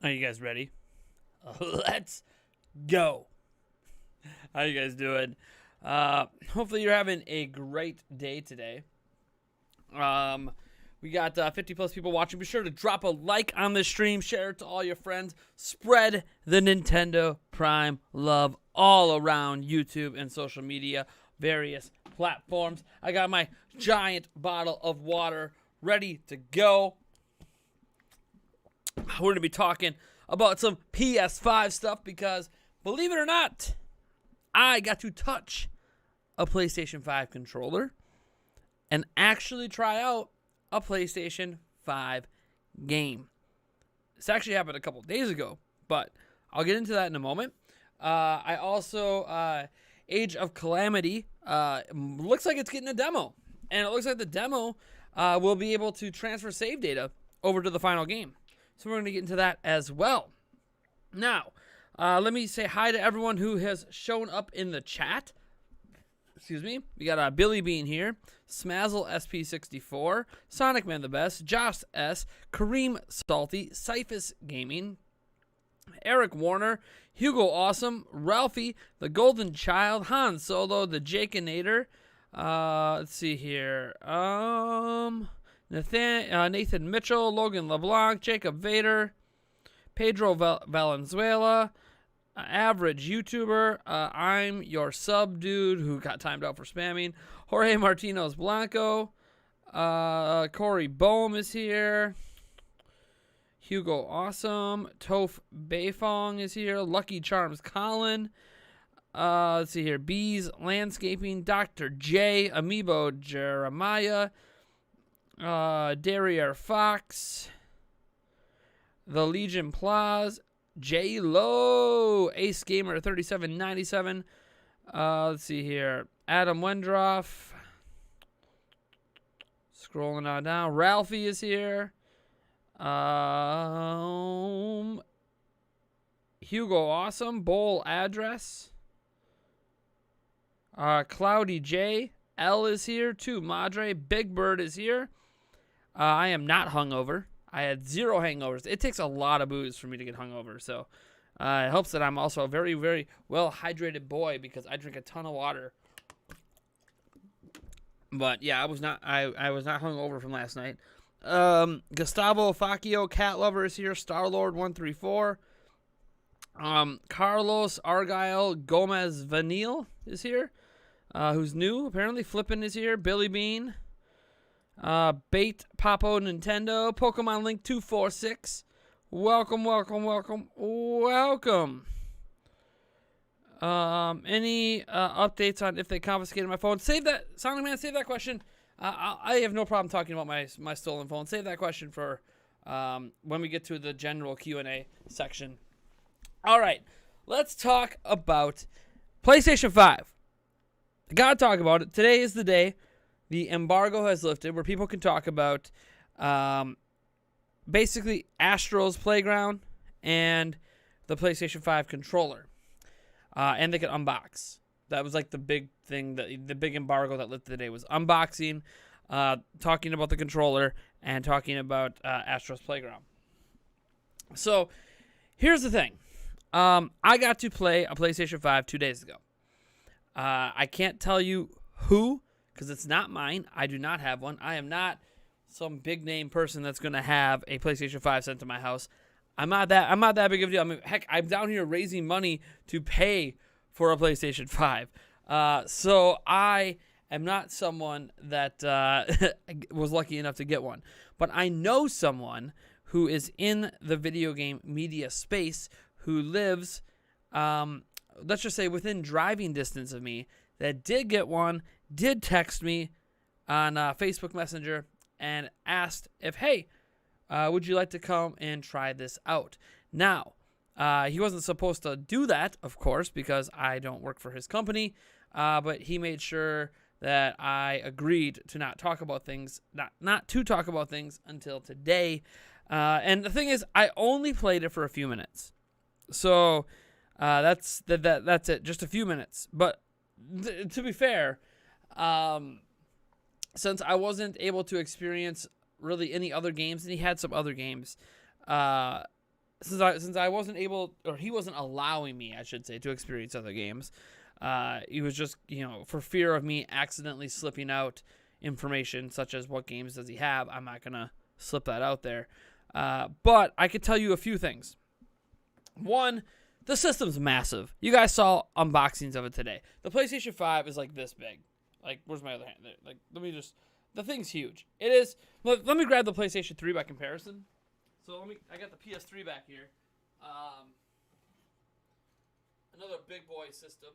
Are you guys ready? Let's go. How you guys doing? Hopefully you're having a great day today. We got 50 plus people watching. Be sure to drop a like on this stream, share it to all your friends, spread the Nintendo Prime love all around YouTube and social media, various platforms. I got my giant bottle of water ready to go. We're going to be talking about some PS5 stuff because, believe it or not, I got to touch a PlayStation 5 controller and actually try out a PlayStation 5 game. This actually happened a couple days ago, but I'll get into that in a moment. I also, Age of Calamity, looks like it's getting a demo. And it looks like the demo will be able to transfer save data over to the final game. So we're going to get into that as well. Now, let me say hi to everyone who has shown up in the chat. Excuse me. We got Billy Bean here, Smazzle SP64, Sonic Man the Best, Josh S, Kareem Salty, Cyphus Gaming, Eric Warner, Hugo Awesome, Ralphie, The Golden Child, Han Solo, The Jakeinator. Let's see here. Nathan Mitchell, Logan LeBlanc, Jacob Vader, Pedro Valenzuela, Average YouTuber, I'm your sub dude who got timed out for spamming, Jorge Martinez Blanco, Corey Bohm is here, Hugo Awesome, Toph Beifong is here, Lucky Charms Colin, let's see here, Bees Landscaping, Dr. J, Amiibo Jeremiah, Derriere Fox, The Legion Plaza, J Lo, Ace Gamer 3797. Let's see here, Adam Wendroff. Scrolling on down, Ralphie is here. Hugo Awesome, Bowl Address. Cloudy J, L is here too. Madre, Big Bird is here. I am not hungover. I had 0 hangovers. It takes a lot of booze for me to get hungover, so it helps that I'm also a very, very well-hydrated boy because I drink a ton of water. But yeah, I was not hungover from last night. Gustavo Facchio, Cat Lover is here. Star-Lord 134. Carlos Argyle Gomez Vanille is here. Who's new, apparently. Flippin' is here. Billy Bean. Bait Papo Nintendo. Pokemon Link 246. Welcome. Any updates on if they confiscated my phone? Save that, Sonic Man, save that question. I have no problem talking about my stolen phone. Save that question for when we get to the general Q&A section. All right, let's talk about PlayStation 5. I gotta talk about it. Today is the day the embargo has lifted where people can talk about basically Astro's Playground and the PlayStation 5 controller. And they can unbox. That was like the big thing, the big embargo that lifted today was unboxing, talking about the controller, and talking about Astro's Playground. So here's the thing. I got to play a PlayStation 5 2 days ago. I can't tell you who, because it's not mine. I do not have one. I am not some big name person that's going to have a PlayStation 5 sent to my house. I'm not that big of a deal. I mean, heck, I'm down here raising money to pay for a PlayStation 5. So I am not someone that was lucky enough to get one. But I know someone who is in the video game media space who lives, let's just say, within driving distance of me, that did get one, did text me on Facebook Messenger and asked if, hey, would you like to come and try this out? Now, he wasn't supposed to do that, of course, because I don't work for his company, but he made sure that I agreed to not talk about things, not to talk about things until today. And the thing is, I only played it for a few minutes. So that's it, just a few minutes. But to be fair, since I wasn't able to experience really any other games, and he had some other games, since I wasn't able, or he wasn't allowing me, I should say, to experience other games. He was just, for fear of me accidentally slipping out information such as what games does he have. I'm not gonna slip that out there. But I could tell you a few things. One, the system's massive. You guys saw unboxings of it today. The PlayStation 5 is like this big. Like, where's my other hand? Like, the thing's huge. It is. Let me grab the PlayStation 3 by comparison. So I got the PS3 back here. Another big boy system.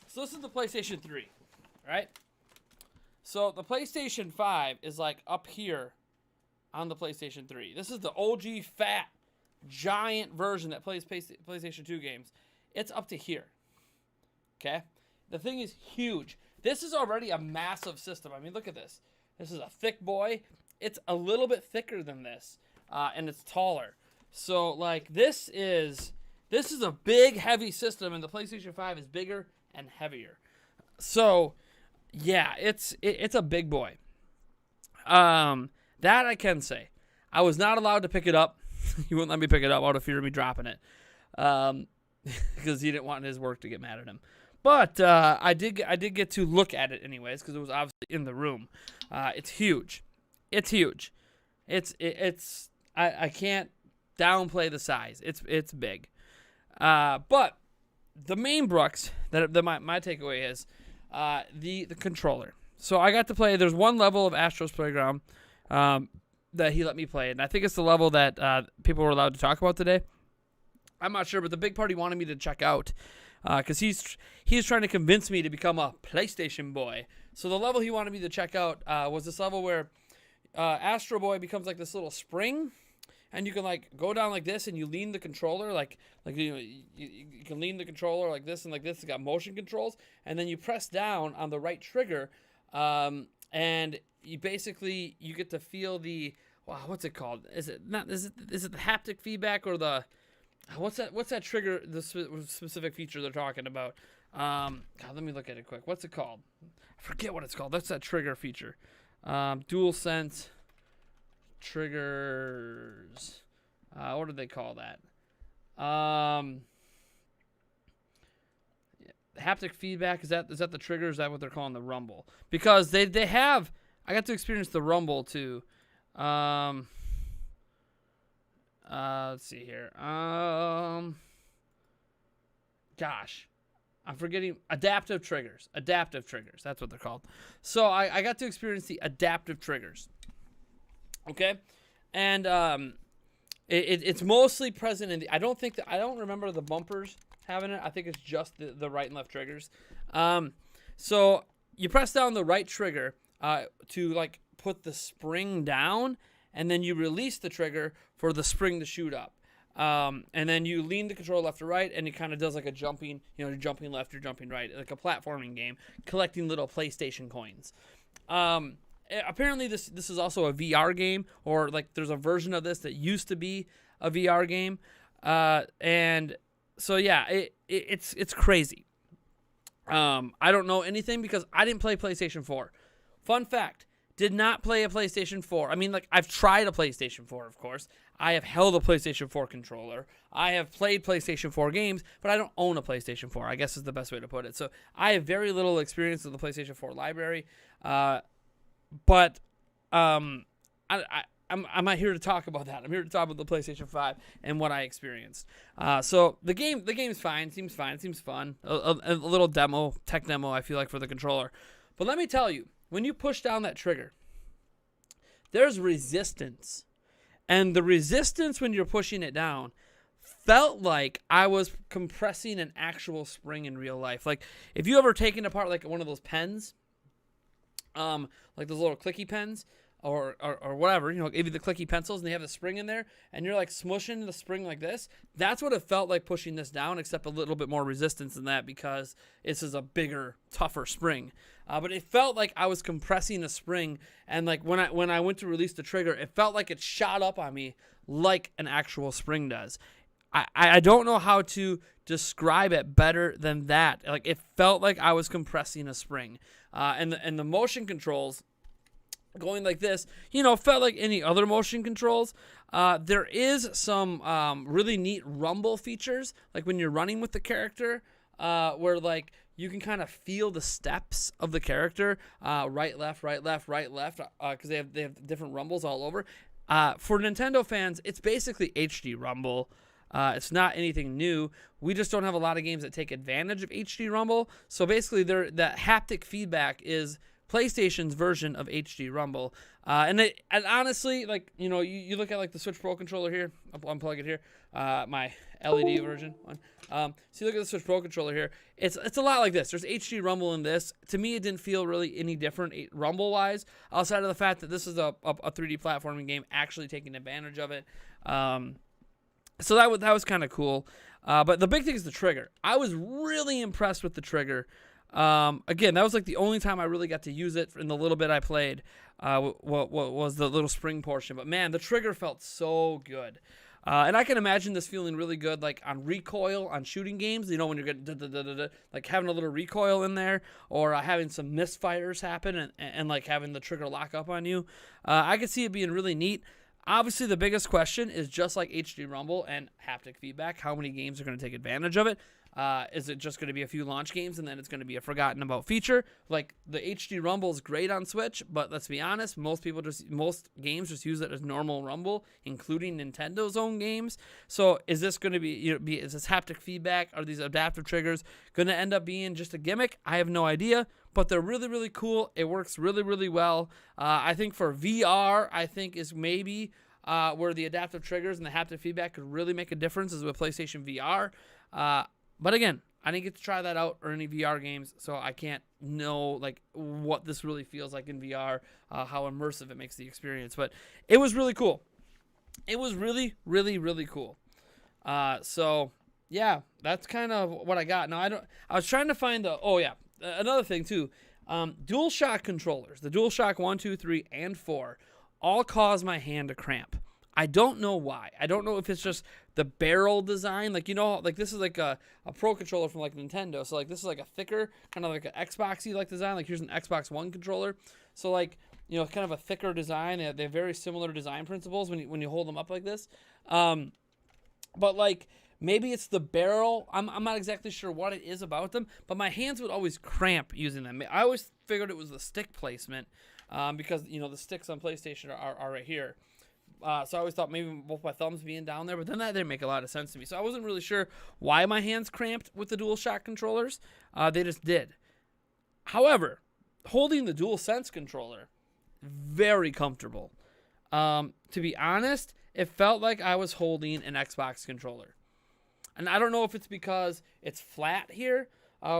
So this is the PlayStation 3, right? So the PlayStation 5 is like up here on the PlayStation 3. This is the OG fat, giant version that plays PlayStation 2 games. It's up to here, okay? The thing is huge. This is already a massive system. I mean, look at this. This is a thick boy. It's a little bit thicker than this, and it's taller. So, like, this is a big, heavy system, and the PlayStation 5 is bigger and heavier. So, yeah, it's a big boy. That I can say. I was not allowed to pick it up. He wouldn't let me pick it up out of fear of me dropping it, because he didn't want his work to get mad at him. But I did get to look at it anyways, because it was obviously in the room. It's huge. It's huge. I can't downplay the size. It's big. But the main Brooks that my takeaway is the controller. So I got to play. There's one level of Astro's Playground that he let me play, and I think it's the level that people were allowed to talk about today. I'm not sure, but the big part he wanted me to check out, because he's trying to convince me to become a PlayStation boy. So the level he wanted me to check out was this level where Astro Boy becomes like this little spring, and you can like go down like this, and you lean the controller like you can lean the controller like this and like this. It's got motion controls, and then you press down on the right trigger, and you basically you get to feel the what's it called? Is it the haptic feedback or the what's that trigger? The specific feature they're talking about. God, let me look at it quick. What's it called? I forget what it's called. That's that trigger feature. Dual sense triggers. What do they call that? Haptic feedback. Is that the trigger? Is that what they're calling the rumble? Because they have. I got to experience the rumble too. Let's see here. Gosh. I'm forgetting adaptive triggers. Adaptive triggers. That's what they're called. So I got to experience the adaptive triggers. Okay, and it's mostly present in the. I don't remember the bumpers having it. I think it's just the right and left triggers. So you press down the right trigger to like put the spring down, and then you release the trigger for the spring to shoot up. And then you lean the controller left or right, and it kind of does like a jumping, you're jumping left, you're jumping right, like a platforming game, collecting little PlayStation coins. Apparently this is also a VR game, or like there's a version of this that used to be a VR game. And so yeah, it's crazy. I don't know anything because I didn't play PlayStation 4. Fun fact, did not play a PlayStation 4. I mean, like, I've tried a PlayStation 4, of course. I have held a PlayStation 4 controller. I have played PlayStation 4 games, but I don't own a PlayStation 4, I guess is the best way to put it. So I have very little experience with the PlayStation 4 library. But I'm not here to talk about that. I'm here to talk about the PlayStation 5 and what I experienced. So the game's fine. Seems fine. It seems fun. A little tech demo, I feel like, for the controller. But let me tell you, when you push down that trigger, there's resistance. And the resistance when you're pushing it down felt like I was compressing an actual spring in real life. Like, if you ever taken apart like one of those pens, like those little clicky pens, or whatever, maybe the clicky pencils, and they have the spring in there, and you're like smushing the spring like this. That's what it felt like pushing this down, except a little bit more resistance than that because this is a bigger, tougher spring. But it felt like I was compressing a spring, and like when I went to release the trigger, it felt like it shot up on me like an actual spring does. I don't know how to describe it better than that. Like, it felt like I was compressing a spring, and the motion controls going like this, felt like any other motion controls. There is some really neat rumble features, like when you're running with the character, where like you can kind of feel the steps of the character, right, left, right, left, right, left, because they have different rumbles all over. For Nintendo fans, it's basically HD rumble. It's not anything new. We just don't have a lot of games that take advantage of HD rumble. So basically, that haptic feedback is PlayStation's version of HD rumble. And honestly, like, you look at like the Switch Pro controller here. I'll unplug it here. My LED version one. So you look at the Switch Pro controller here. It's a lot like this. There's HD rumble in this. To me, it didn't feel really any different rumble wise, outside of the fact that this is a 3D platforming game actually taking advantage of it. So that was kind of cool. But the big thing is the trigger. I was really impressed with the trigger. Again, that was like the only time I really got to use it in the little bit I played. What was the little spring portion? But man, the trigger felt so good. And I can imagine this feeling really good, like on recoil on shooting games. When you're getting like having a little recoil in there, or having some misfires happen, and like having the trigger lock up on you. I could see it being really neat. Obviously, the biggest question is just like HD rumble and haptic feedback. How many games are going to take advantage of it? Is it just going to be a few launch games and then it's going to be a forgotten about feature? Like the HD rumble is great on Switch, but let's be honest, most games just use it as normal rumble, including Nintendo's own games. So is this going to be, is this haptic feedback? Are these adaptive triggers going to end up being just a gimmick? I have no idea, but they're really, really cool. It works really, really well. I think for VR, is maybe where the adaptive triggers and the haptic feedback could really make a difference is with PlayStation VR. But again, I didn't get to try that out or any VR games, so I can't know like what this really feels like in VR, how immersive it makes the experience. But it was really cool. It was really, really, really cool. So yeah, that's kind of what I got. Now I was trying to find another thing too. DualShock controllers, the DualShock 1, 2, 3, and 4, all cause my hand to cramp. I don't know why. I don't know if it's just the barrel design. Like, like this is like a Pro controller from like Nintendo. So like this is like a thicker, kind of like an Xbox-y like design. Like here's an Xbox One controller. So like, kind of a thicker design. They have very similar design principles when you hold them up like this. But like maybe it's the barrel. I'm not exactly sure what it is about them. But my hands would always cramp using them. I always figured it was the stick placement because, the sticks on PlayStation are right here. So I always thought maybe both my thumbs being down there, but then that didn't make a lot of sense to me. So I wasn't really sure why my hands cramped with the DualShock controllers. They just did. However, holding the DualSense controller, very comfortable. To be honest, it felt like I was holding an Xbox controller. And I don't know if it's because it's flat here,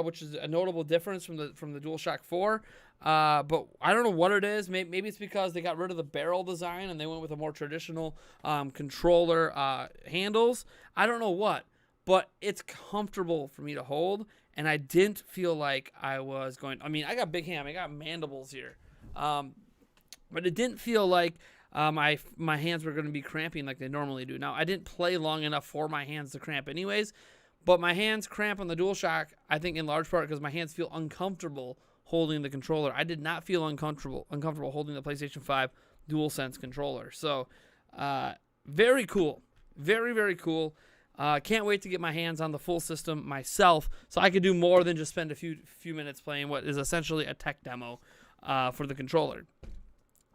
which is a notable difference from the DualShock 4. But I don't know what it is. Maybe it's because they got rid of the barrel design and they went with a more traditional controller handles. I don't know what, but it's comfortable for me to hold, and I didn't feel like I was going. I mean, I got big hand, I got mandibles here, but it didn't feel like my hands were going to be cramping like they normally do. Now, I didn't play long enough for my hands to cramp, anyways. But my hands cramp on the DualShock, I think in large part because my hands feel uncomfortable holding the controller. I did not feel uncomfortable holding the PlayStation 5 DualSense controller. So, very cool. Very, very cool. Can't wait to get my hands on the full system myself so I could do more than just spend a few minutes playing what is essentially a tech demo for the controller.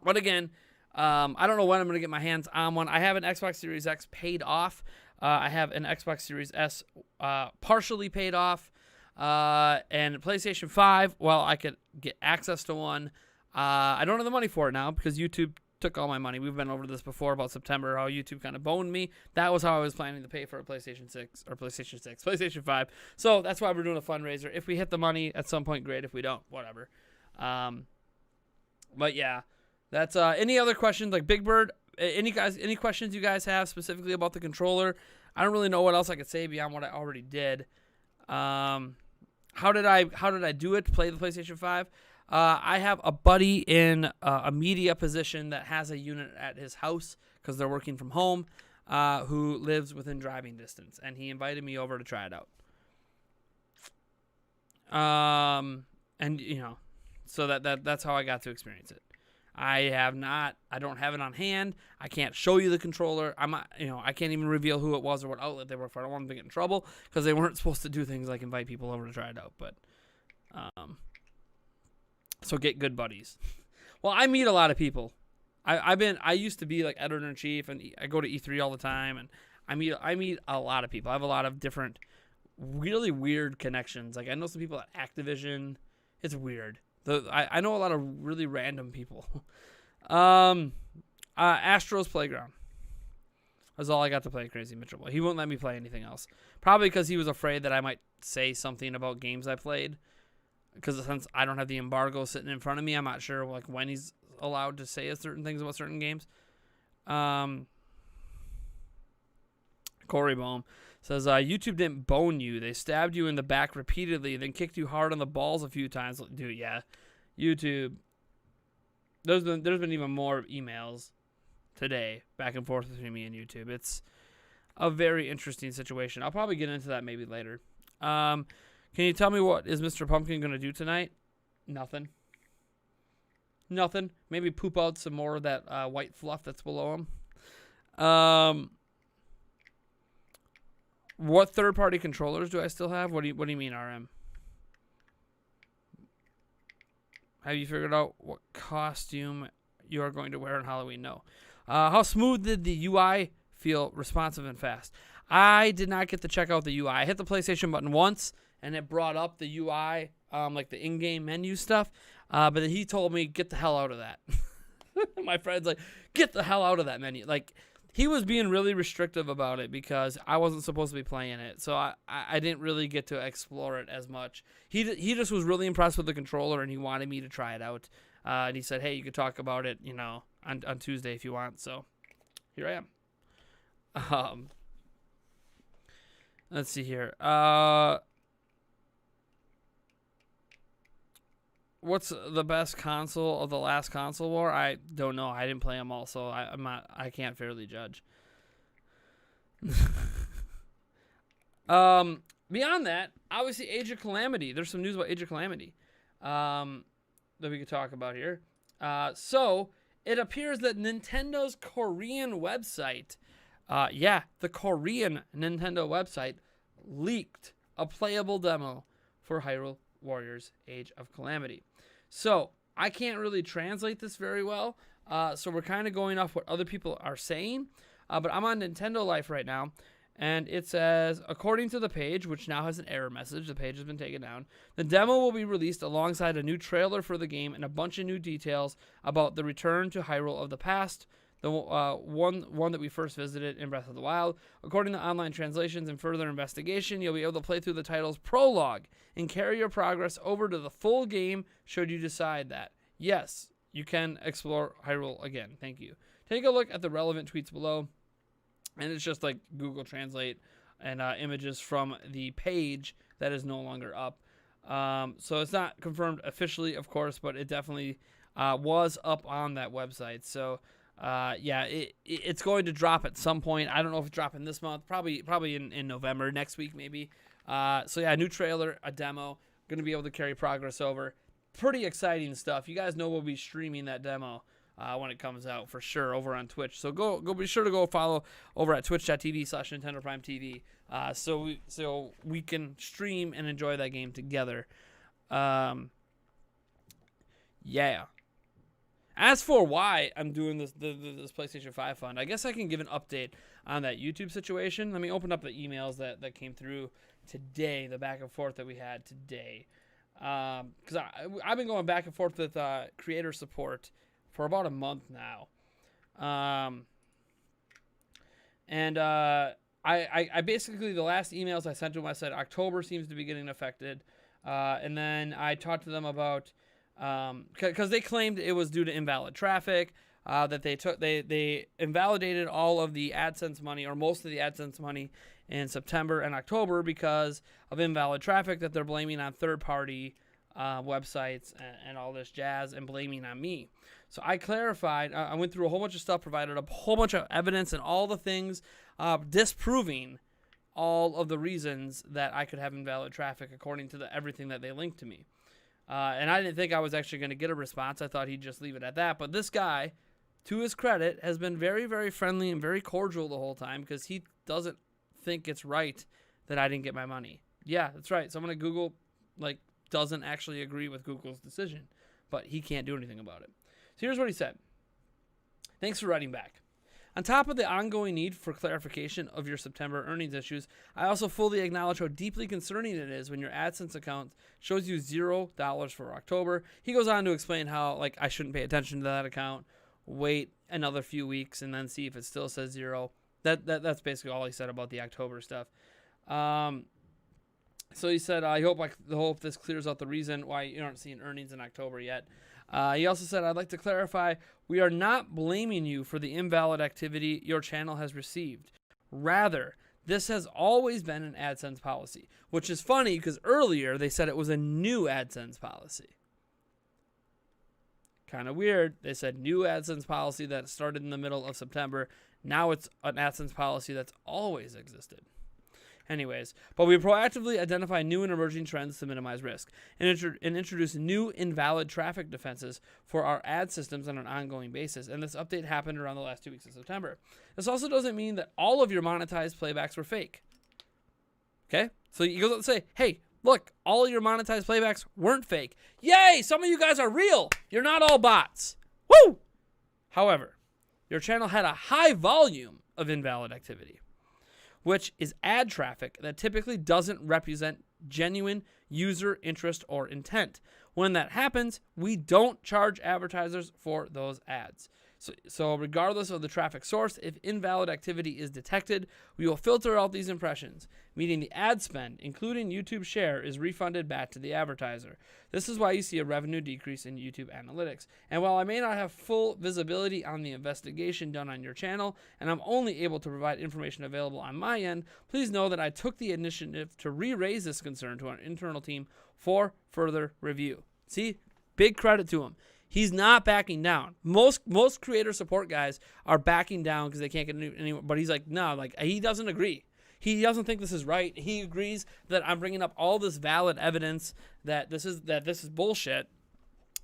But again, I don't know when I'm going to get my hands on one. I have an Xbox Series X paid off. I have an Xbox Series S partially paid off. And PlayStation 5, well, I could get access to one. I don't have the money for it now because YouTube took all my money. We've been over this before about September, how YouTube kind of boned me. That was how I was planning to pay for a PlayStation 5. So that's why we're doing a fundraiser. If we hit the money at some point, great. If we don't, whatever. But yeah, that's any other questions like Big Bird? Any questions you guys have specifically about the controller? I don't really know what else I could say beyond what I already did. How did I do it? Play the PlayStation 5? I have a buddy in a media position that has a unit at his house because they're working from home, who lives within driving distance, and he invited me over to try it out. And so that's how I got to experience it. I don't have it on hand. I can't show you the controller. I can't even reveal who it was or what outlet they were for. I don't want them to get in trouble because they weren't supposed to do things like invite people over to try it out. But, so get good buddies. Well, I meet a lot of people. I used to be like editor-in-chief, and I go to E3 all the time, and I meet a lot of people. I have a lot of different really weird connections. Like, I know some people at Activision. It's weird. I know a lot of really random people. Astro's Playground. That's all I got to play, Crazy Mitchell. He won't let me play anything else. Probably because he was afraid that I might say something about games I played. Because since I don't have the embargo sitting in front of me, I'm not sure like when he's allowed to say certain things about certain games. Corey Bohm says, YouTube didn't bone you. They stabbed you in the back repeatedly, then kicked you hard on the balls a few times. Dude, yeah. YouTube. There's been even more emails today, back and forth between me and YouTube. It's a very interesting situation. I'll probably get into that maybe later. Can you tell me what is Mr. Pumpkin going to do tonight? Nothing. Maybe poop out some more of that white fluff that's below him. What third-party controllers do I still have? What do you mean, RM? Have you figured out what costume you are going to wear on Halloween? No. How smooth did the UI feel? Responsive and fast. I did not get to check out the UI. I hit the PlayStation button once, and it brought up the UI, like the in-game menu stuff. But then he told me, get the hell out of that. My friend's like, get the hell out of that menu. Like, he was being really restrictive about it because I wasn't supposed to be playing it. So I didn't really get to explore it as much. He just was really impressed with the controller, and he wanted me to try it out. And he said, hey, you could talk about it, on Tuesday if you want. So here I am. Let's see here. What's the best console of the last console war? I don't know. I didn't play them all, so I can't fairly judge. Beyond that, obviously Age of Calamity. There's some news about Age of Calamity that we could talk about here. So it appears that Nintendo's Korean website, the Korean Nintendo website leaked a playable demo for Hyrule Warriors Age of Calamity. So I can't really translate this very well, so we're kind of going off what other people are saying, but I'm on Nintendo Life right now, and it says, according to the page, which now has an error message, the page has been taken down, the demo will be released alongside a new trailer for the game and a bunch of new details about the return to Hyrule of the past, the one that we first visited in Breath of the Wild. According to online translations and further investigation, you'll be able to play through the title's prologue and carry your progress over to the full game should you decide that. Yes, you can explore Hyrule again. Thank you. Take a look at the relevant tweets below, and it's just like Google Translate and images from the page that is no longer up. So it's not confirmed officially, of course, but it definitely was up on that website. So it's going to drop at some point. I don't know if it's dropping this month, probably in November, next week maybe. A new trailer, a demo, going to be able to carry progress over. Pretty exciting stuff. You guys know we'll be streaming that demo when it comes out for sure over on Twitch. So go be sure to go follow over at twitch.tv/Nintendo Prime TV so we can stream and enjoy that game together. As for why I'm doing this PlayStation 5 fund, I guess I can give an update on that YouTube situation. Let me open up the emails that came through today, the back and forth that we had today. Because I've been going back and forth with creator support for about a month now. I basically, the last emails I sent to them, I said October seems to be getting affected. And then I talked to them about... because they claimed it was due to invalid traffic, that they invalidated all of the AdSense money, or most of the AdSense money, in September and October because of invalid traffic that they're blaming on third-party websites and all this jazz, and blaming on me. So I clarified. I went through a whole bunch of stuff, provided a whole bunch of evidence and all the things disproving all of the reasons that I could have invalid traffic according to everything that they linked to me. And I didn't think I was actually going to get a response. I thought he'd just leave it at that. But this guy, to his credit, has been very, very friendly and very cordial the whole time because he doesn't think it's right that I didn't get my money. Yeah, that's right. Someone at Google doesn't actually agree with Google's decision, but he can't do anything about it. So here's what he said. Thanks for writing back. On top of the ongoing need for clarification of your September earnings issues, I also fully acknowledge how deeply concerning it is when your AdSense account shows you $0 for October. He goes on to explain how I shouldn't pay attention to that account, wait another few weeks, and then see if it still says 0. That's basically all he said about the October stuff. So he said, I hope this clears out the reason why you aren't seeing earnings in October yet. He also said, I'd like to clarify, we are not blaming you for the invalid activity your channel has received. Rather, this has always been an AdSense policy, which is funny because earlier they said it was a new AdSense policy. Kind of weird. They said new AdSense policy that started in the middle of September. Now it's an AdSense policy that's always existed. Anyways, but we proactively identify new and emerging trends to minimize risk and introduce new invalid traffic defenses for our ad systems on an ongoing basis. And this update happened around the last 2 weeks of September. This also doesn't mean that all of your monetized playbacks were fake. Okay? So you go and say, hey, look, all your monetized playbacks weren't fake. Yay! Some of you guys are real. You're not all bots. Woo! However, your channel had a high volume of invalid activity, which is ad traffic that typically doesn't represent genuine user interest or intent. When that happens, we don't charge advertisers for those ads. So regardless of the traffic source, if invalid activity is detected, we will filter out these impressions, meaning the ad spend, including YouTube share, is refunded back to the advertiser. This is why you see a revenue decrease in YouTube analytics. And while I may not have full visibility on the investigation done on your channel, and I'm only able to provide information available on my end, please know that I took the initiative to re-raise this concern to our internal team for further review. See? Big credit to him. He's not backing down. Most creator support guys are backing down because they can't get anywhere. But he's like, no, he doesn't agree. He doesn't think this is right. He agrees that I'm bringing up all this valid evidence that this is bullshit,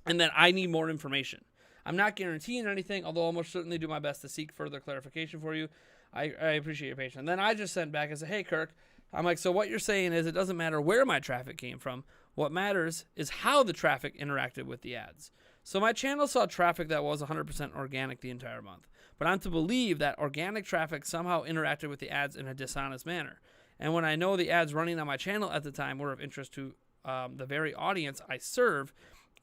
and that I need more information. I'm not guaranteeing anything, although I'll most certainly do my best to seek further clarification for you. I appreciate your patience. And then I just sent back and said, hey, Kirk, I'm like, so what you're saying is it doesn't matter where my traffic came from. What matters is how the traffic interacted with the ads. So my channel saw traffic that was 100% organic the entire month, but I'm to believe that organic traffic somehow interacted with the ads in a dishonest manner. And when I know the ads running on my channel at the time were of interest to the very audience I serve,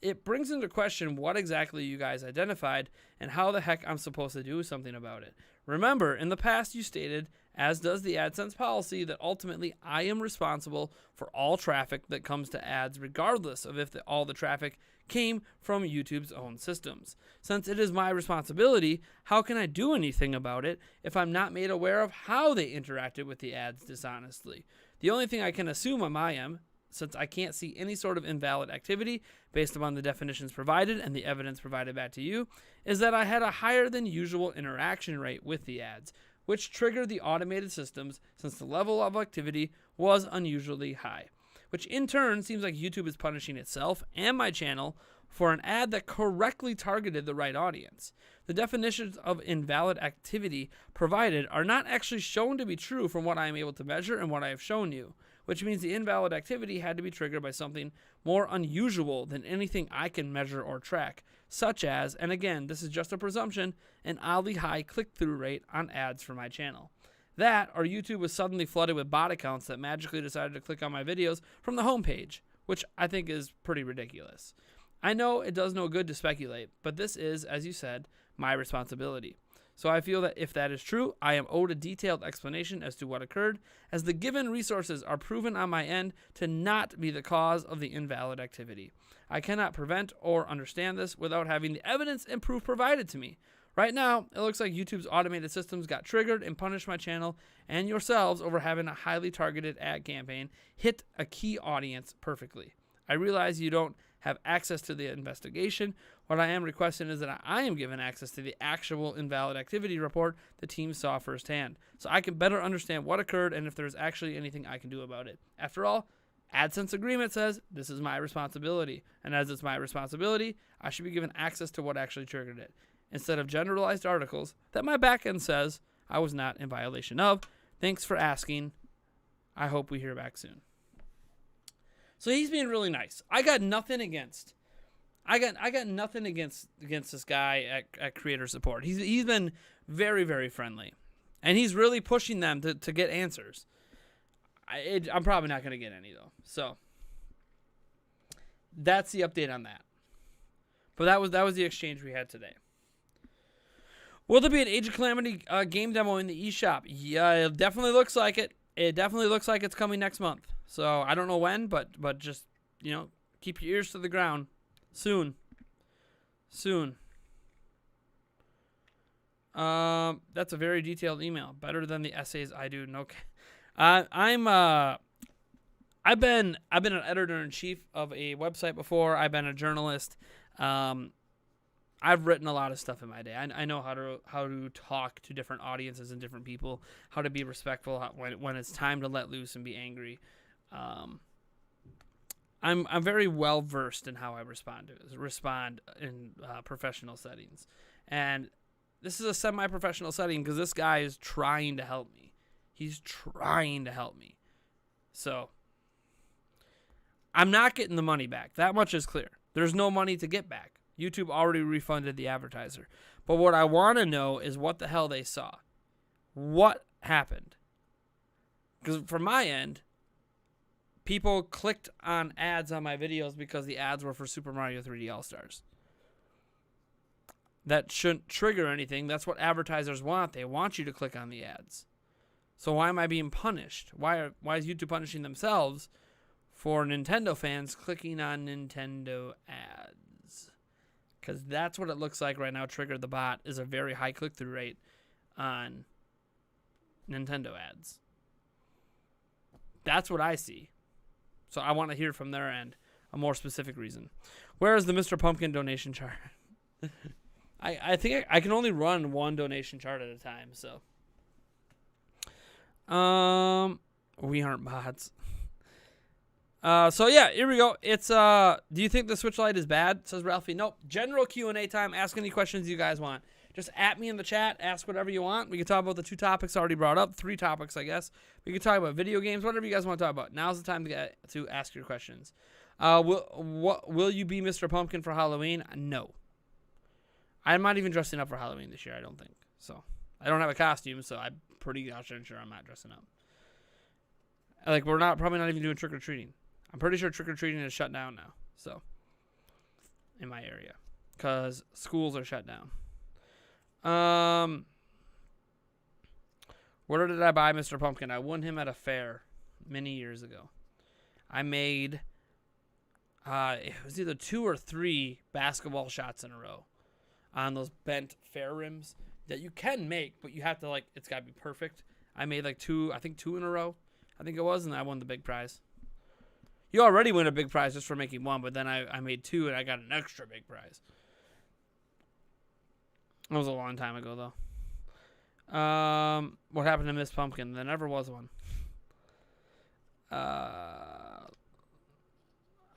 it brings into question what exactly you guys identified and how the heck I'm supposed to do something about it. Remember, in the past you stated, as does the AdSense policy, that ultimately I am responsible for all traffic that comes to ads, regardless of if all the traffic came from YouTube's own systems. Since it is my responsibility, how can I do anything about it if I'm not made aware of how they interacted with the ads dishonestly? The only thing I can assume on my end, since I can't see any sort of invalid activity based upon the definitions provided and the evidence provided back to you, is that I had a higher than usual interaction rate with the ads, which triggered the automated systems since the level of activity was unusually high, which in turn seems like YouTube is punishing itself and my channel for an ad that correctly targeted the right audience. The definitions of invalid activity provided are not actually shown to be true from what I am able to measure and what I have shown you, which means the invalid activity had to be triggered by something more unusual than anything I can measure or track, such as, and again, this is just a presumption, an oddly high click-through rate on ads for my channel. That, or YouTube was suddenly flooded with bot accounts that magically decided to click on my videos from the homepage, which I think is pretty ridiculous. I know it does no good to speculate, but this is, as you said, my responsibility. So I feel that if that is true, I am owed a detailed explanation as to what occurred, as the given resources are proven on my end to not be the cause of the invalid activity. I cannot prevent or understand this without having the evidence and proof provided to me. Right now, it looks like YouTube's automated systems got triggered and punished my channel and yourselves over having a highly targeted ad campaign hit a key audience perfectly. I realize you don't have access to the investigation. What I am requesting is that I am given access to the actual invalid activity report the team saw firsthand, so I can better understand what occurred and if there's actually anything I can do about it. After all, AdSense agreement says this is my responsibility. And as it's my responsibility, I should be given access to what actually triggered it, instead of generalized articles that my backend says I was not in violation of. Thanks for asking. I hope we hear back soon. So he's being really nice. I got nothing against this guy at Creator Support. He's been very, very friendly. And he's really pushing them to get answers. I'm probably not going to get any, though. So that's the update on that. But that was the exchange we had today. Will there be an Age of Calamity game demo in the eShop? Yeah, it definitely looks like it. It definitely looks like it's coming next month. So I don't know when, but just, keep your ears to the ground. Soon. That's a very detailed email. Better than the essays I do. No. I've been an editor-in-chief of a website before. I've been a journalist. I've written a lot of stuff in my day. I know how to talk to different audiences and different people, how to be respectful when it's time to let loose and be angry. I'm very well versed in how I respond in professional settings, and this is a semi-professional setting because this guy is trying to help me. He's trying to help me, so I'm not getting the money back. That much is clear. There's no money to get back. YouTube already refunded the advertiser, but what I want to know is what the hell they saw. What happened? Because from my end, people clicked on ads on my videos because the ads were for Super Mario 3D All-Stars. That shouldn't trigger anything. That's what advertisers want. They want you to click on the ads. So why am I being punished? Why is YouTube punishing themselves for Nintendo fans clicking on Nintendo ads? Because that's what it looks like right now. Trigger the Bot is a very high click-through rate on Nintendo ads. That's what I see. So I want to hear from their end a more specific reason. Where is the Mr. Pumpkin donation chart? I think I can only run one donation chart at a time. So, we aren't bots. So yeah, here we go. It's do you think the Switch Lite is bad? Says Ralphie. Nope. General Q&A time. Ask any questions you guys want. Just at me in the chat. Ask whatever you want. We can talk about the 2 topics already brought up. 3 topics, I guess. We can talk about video games. Whatever you guys want to talk about. Now's the time to ask your questions. Will you be Mr. Pumpkin for Halloween? No. I'm not even dressing up for Halloween this year, I don't think. So, I don't have a costume, so I'm pretty gosh darn sure I'm not dressing up. Like, we're probably not even doing trick-or-treating. I'm pretty sure trick-or-treating is shut down now. So, in my area. Because schools are shut down. Where did I buy Mr. Pumpkin? I won him at a fair many years ago. I made, it was either 2 or 3 basketball shots in a row on those bent fair rims that you can make, but you have to, it's got to be perfect. I made 2 in a row, I think it was, and I won the big prize. You already win a big prize just for making 1, but then I made 2 and I got an extra big prize. That was a long time ago, though. What happened to Miss Pumpkin? There never was one.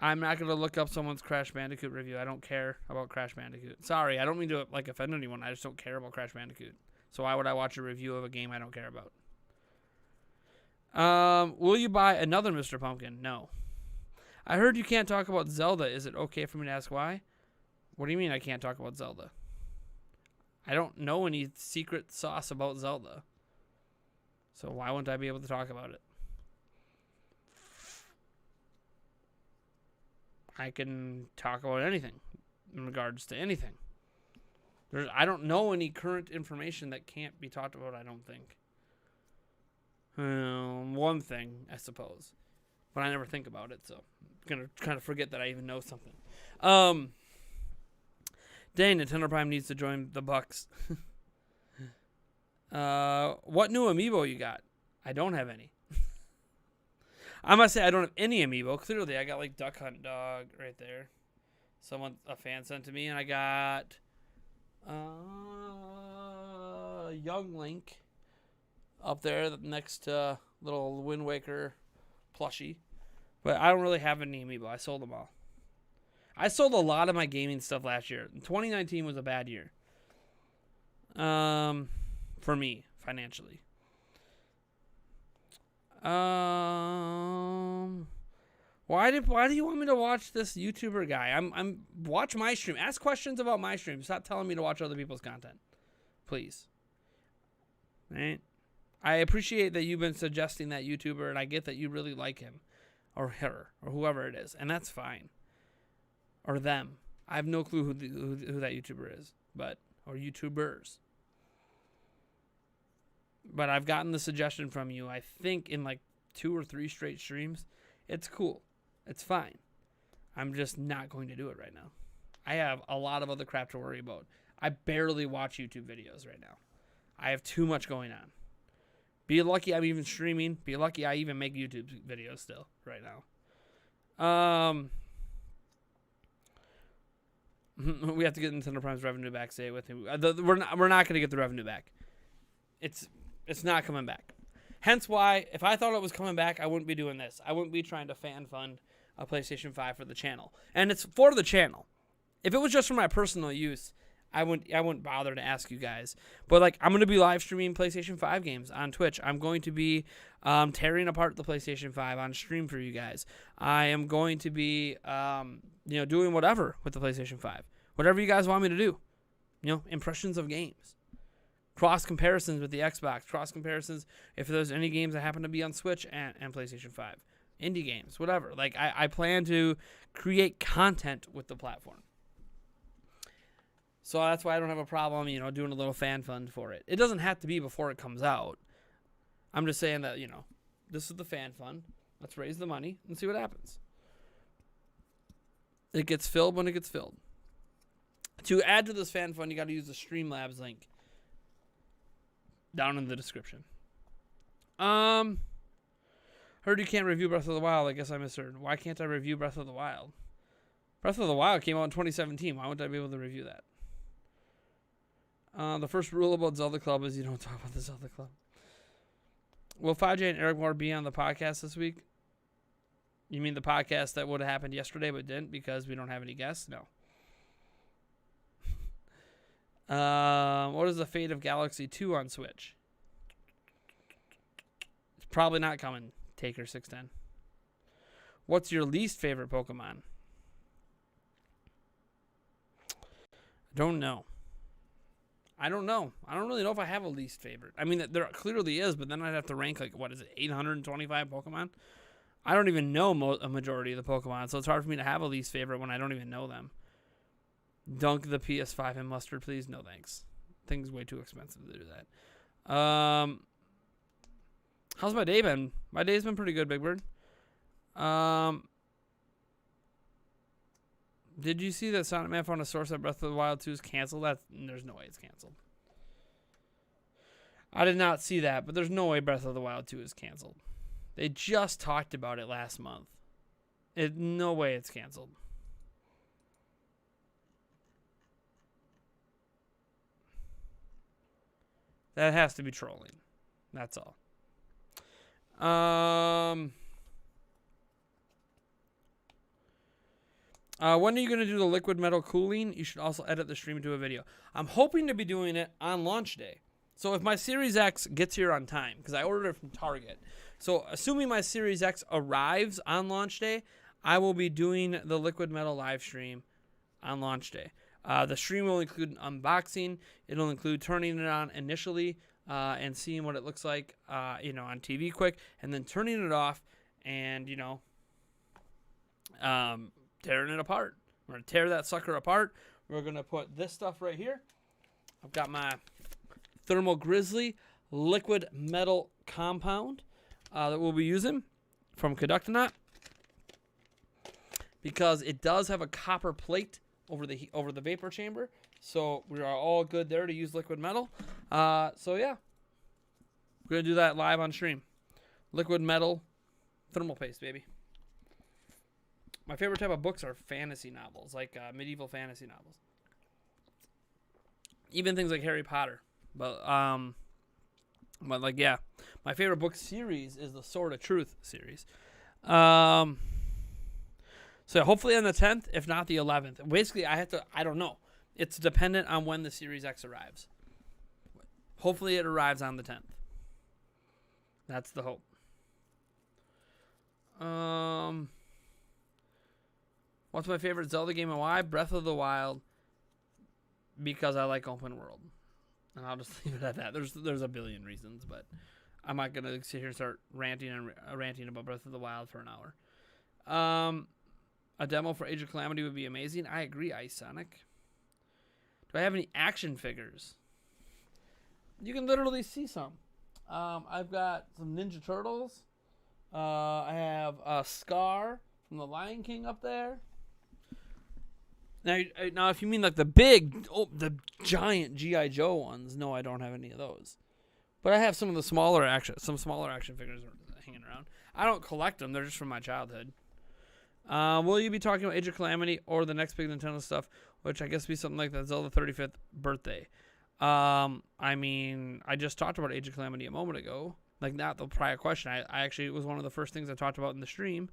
I'm not going to look up someone's Crash Bandicoot review. I don't care about Crash Bandicoot. Sorry, I don't mean to offend anyone. I just don't care about Crash Bandicoot. So why would I watch a review of a game I don't care about? Will you buy another Mr. Pumpkin? No. I heard you can't talk about Zelda. Is it okay for me to ask why? What do you mean I can't talk about Zelda? I don't know any secret sauce about Zelda. So why wouldn't I be able to talk about it? I can talk about anything in regards to anything. I don't know any current information that can't be talked about, I don't think. One thing, I suppose. But I never think about it, so I'm going to kind of forget that I even know something. Dang, Nintendo Prime needs to join the Bucks. What new amiibo you got? I don't have any. I must say I don't have any amiibo. Clearly, I got Duck Hunt Dog right there. A fan sent to me, and I got Young Link up there next to little Wind Waker plushie. But I don't really have any amiibo. I sold them all. I sold a lot of my gaming stuff last year. 2019 was a bad year. For me, financially. Why do you want me to watch this YouTuber guy? Watch my stream. Ask questions about my stream. Stop telling me to watch other people's content. Please. Right? I appreciate that you've been suggesting that YouTuber, and I get that you really like him. Or her. Or whoever it is. And that's fine. Or them. I have no clue who that YouTuber is. Or YouTubers. But I've gotten the suggestion from you, I think, in like 2 or 3 straight streams. It's cool. It's fine. I'm just not going to do it right now. I have a lot of other crap to worry about. I barely watch YouTube videos right now. I have too much going on. Be lucky I'm even streaming. Be lucky I even make YouTube videos still right now. We have to get Nintendo Prime's revenue back. Say it with him. We're not going to get the revenue back. It's not coming back. Hence why, if I thought it was coming back, I wouldn't be doing this. I wouldn't be trying to fan fund a PlayStation 5 for the channel. And it's for the channel. If it was just for my personal use, I wouldn't bother to ask you guys. But like, I'm going to be live streaming PlayStation 5 games on Twitch. I'm going to be tearing apart the PlayStation 5 on stream for you guys. I am going to be doing whatever with the PlayStation 5. Whatever you guys want me to do. Impressions of games. Cross comparisons with the Xbox. Cross comparisons if there's any games that happen to be on Switch and PlayStation 5. Indie games, whatever. Like, I plan to create content with the platform. So that's why I don't have a problem, doing a little fan fund for it. It doesn't have to be before it comes out. I'm just saying that, this is the fan fund. Let's raise the money and see what happens. It gets filled when it gets filled. To add to this fan fund, you got to use the Streamlabs link down in the description. Heard you can't review Breath of the Wild. I guess I misheard. Why can't I review Breath of the Wild? Breath of the Wild came out in 2017. Why wouldn't I be able to review that? The first rule about Zelda Club is you don't talk about the Zelda Club. Will 5J and Eric Moore be on the podcast this week? You mean the podcast that would have happened yesterday but didn't because we don't have any guests? No. What is the fate of Galaxy 2 on Switch? It's probably not coming, Taker610. What's your least favorite Pokemon? I don't know. I don't really know if I have a least favorite. I mean, there clearly is, but then I'd have to rank, 825 Pokemon? I don't even know a majority of the Pokemon, so it's hard for me to have a least favorite when I don't even know them. Dunk the PS5 in mustard, please. No, thanks. Thing's way too expensive to do that. How's my day been? My day's been pretty good, Big Bird. Did you see that Sonic Man found a source that Breath of the Wild 2 is canceled? There's no way it's canceled. I did not see that, but there's no way Breath of the Wild 2 is canceled. They just talked about it last month. No way it's canceled. That has to be trolling. That's all. When are you going to do the liquid metal cooling? You should also edit the stream into a video. I'm hoping to be doing it on launch day. So if my Series X gets here on time, because I ordered it from Target. So assuming my Series X arrives on launch day, I will be doing the liquid metal live stream on launch day. The stream will include an unboxing. It'll include turning it on initially and seeing what it looks like, on TV quick, and then turning it off and, tearing it apart. We're going to tear that sucker apart. We're going to put this stuff right here. I've got my Thermal Grizzly liquid metal compound that we'll be using from Conductonaut because it does have a copper plate over the vapor chamber. So we are all good there to use liquid metal. So yeah, we're going to do that live on stream. Liquid metal thermal paste, baby. My favorite type of books are fantasy novels, like medieval fantasy novels. Even things like Harry Potter. But yeah, my favorite book series is the Sword of Truth series. So hopefully on the 10th, if not the 11th. Basically, I don't know. It's dependent on when the Series X arrives. Hopefully it arrives on the 10th. That's the hope. What's my favorite Zelda game and why? Breath of the Wild. Because I like open world. And I'll just leave it at that. There's a billion reasons, but I'm not going to sit here and start ranting about Breath of the Wild for an hour. A demo for Age of Calamity would be amazing. I agree, Ice Sonic. Do I have any action figures? You can literally see some. I've got some Ninja Turtles. I have a Scar from The Lion King up there. Now, if you mean like the giant G.I. Joe ones, no, I don't have any of those. But I have some smaller action figures hanging around. I don't collect them; they're just from my childhood. Will you be talking about Age of Calamity or the next big Nintendo stuff, which I guess would be something like the Zelda 35th birthday? I mean, I just talked about Age of Calamity a moment ago. Like, not the prior question. I actually, it was one of the first things I talked about in the stream,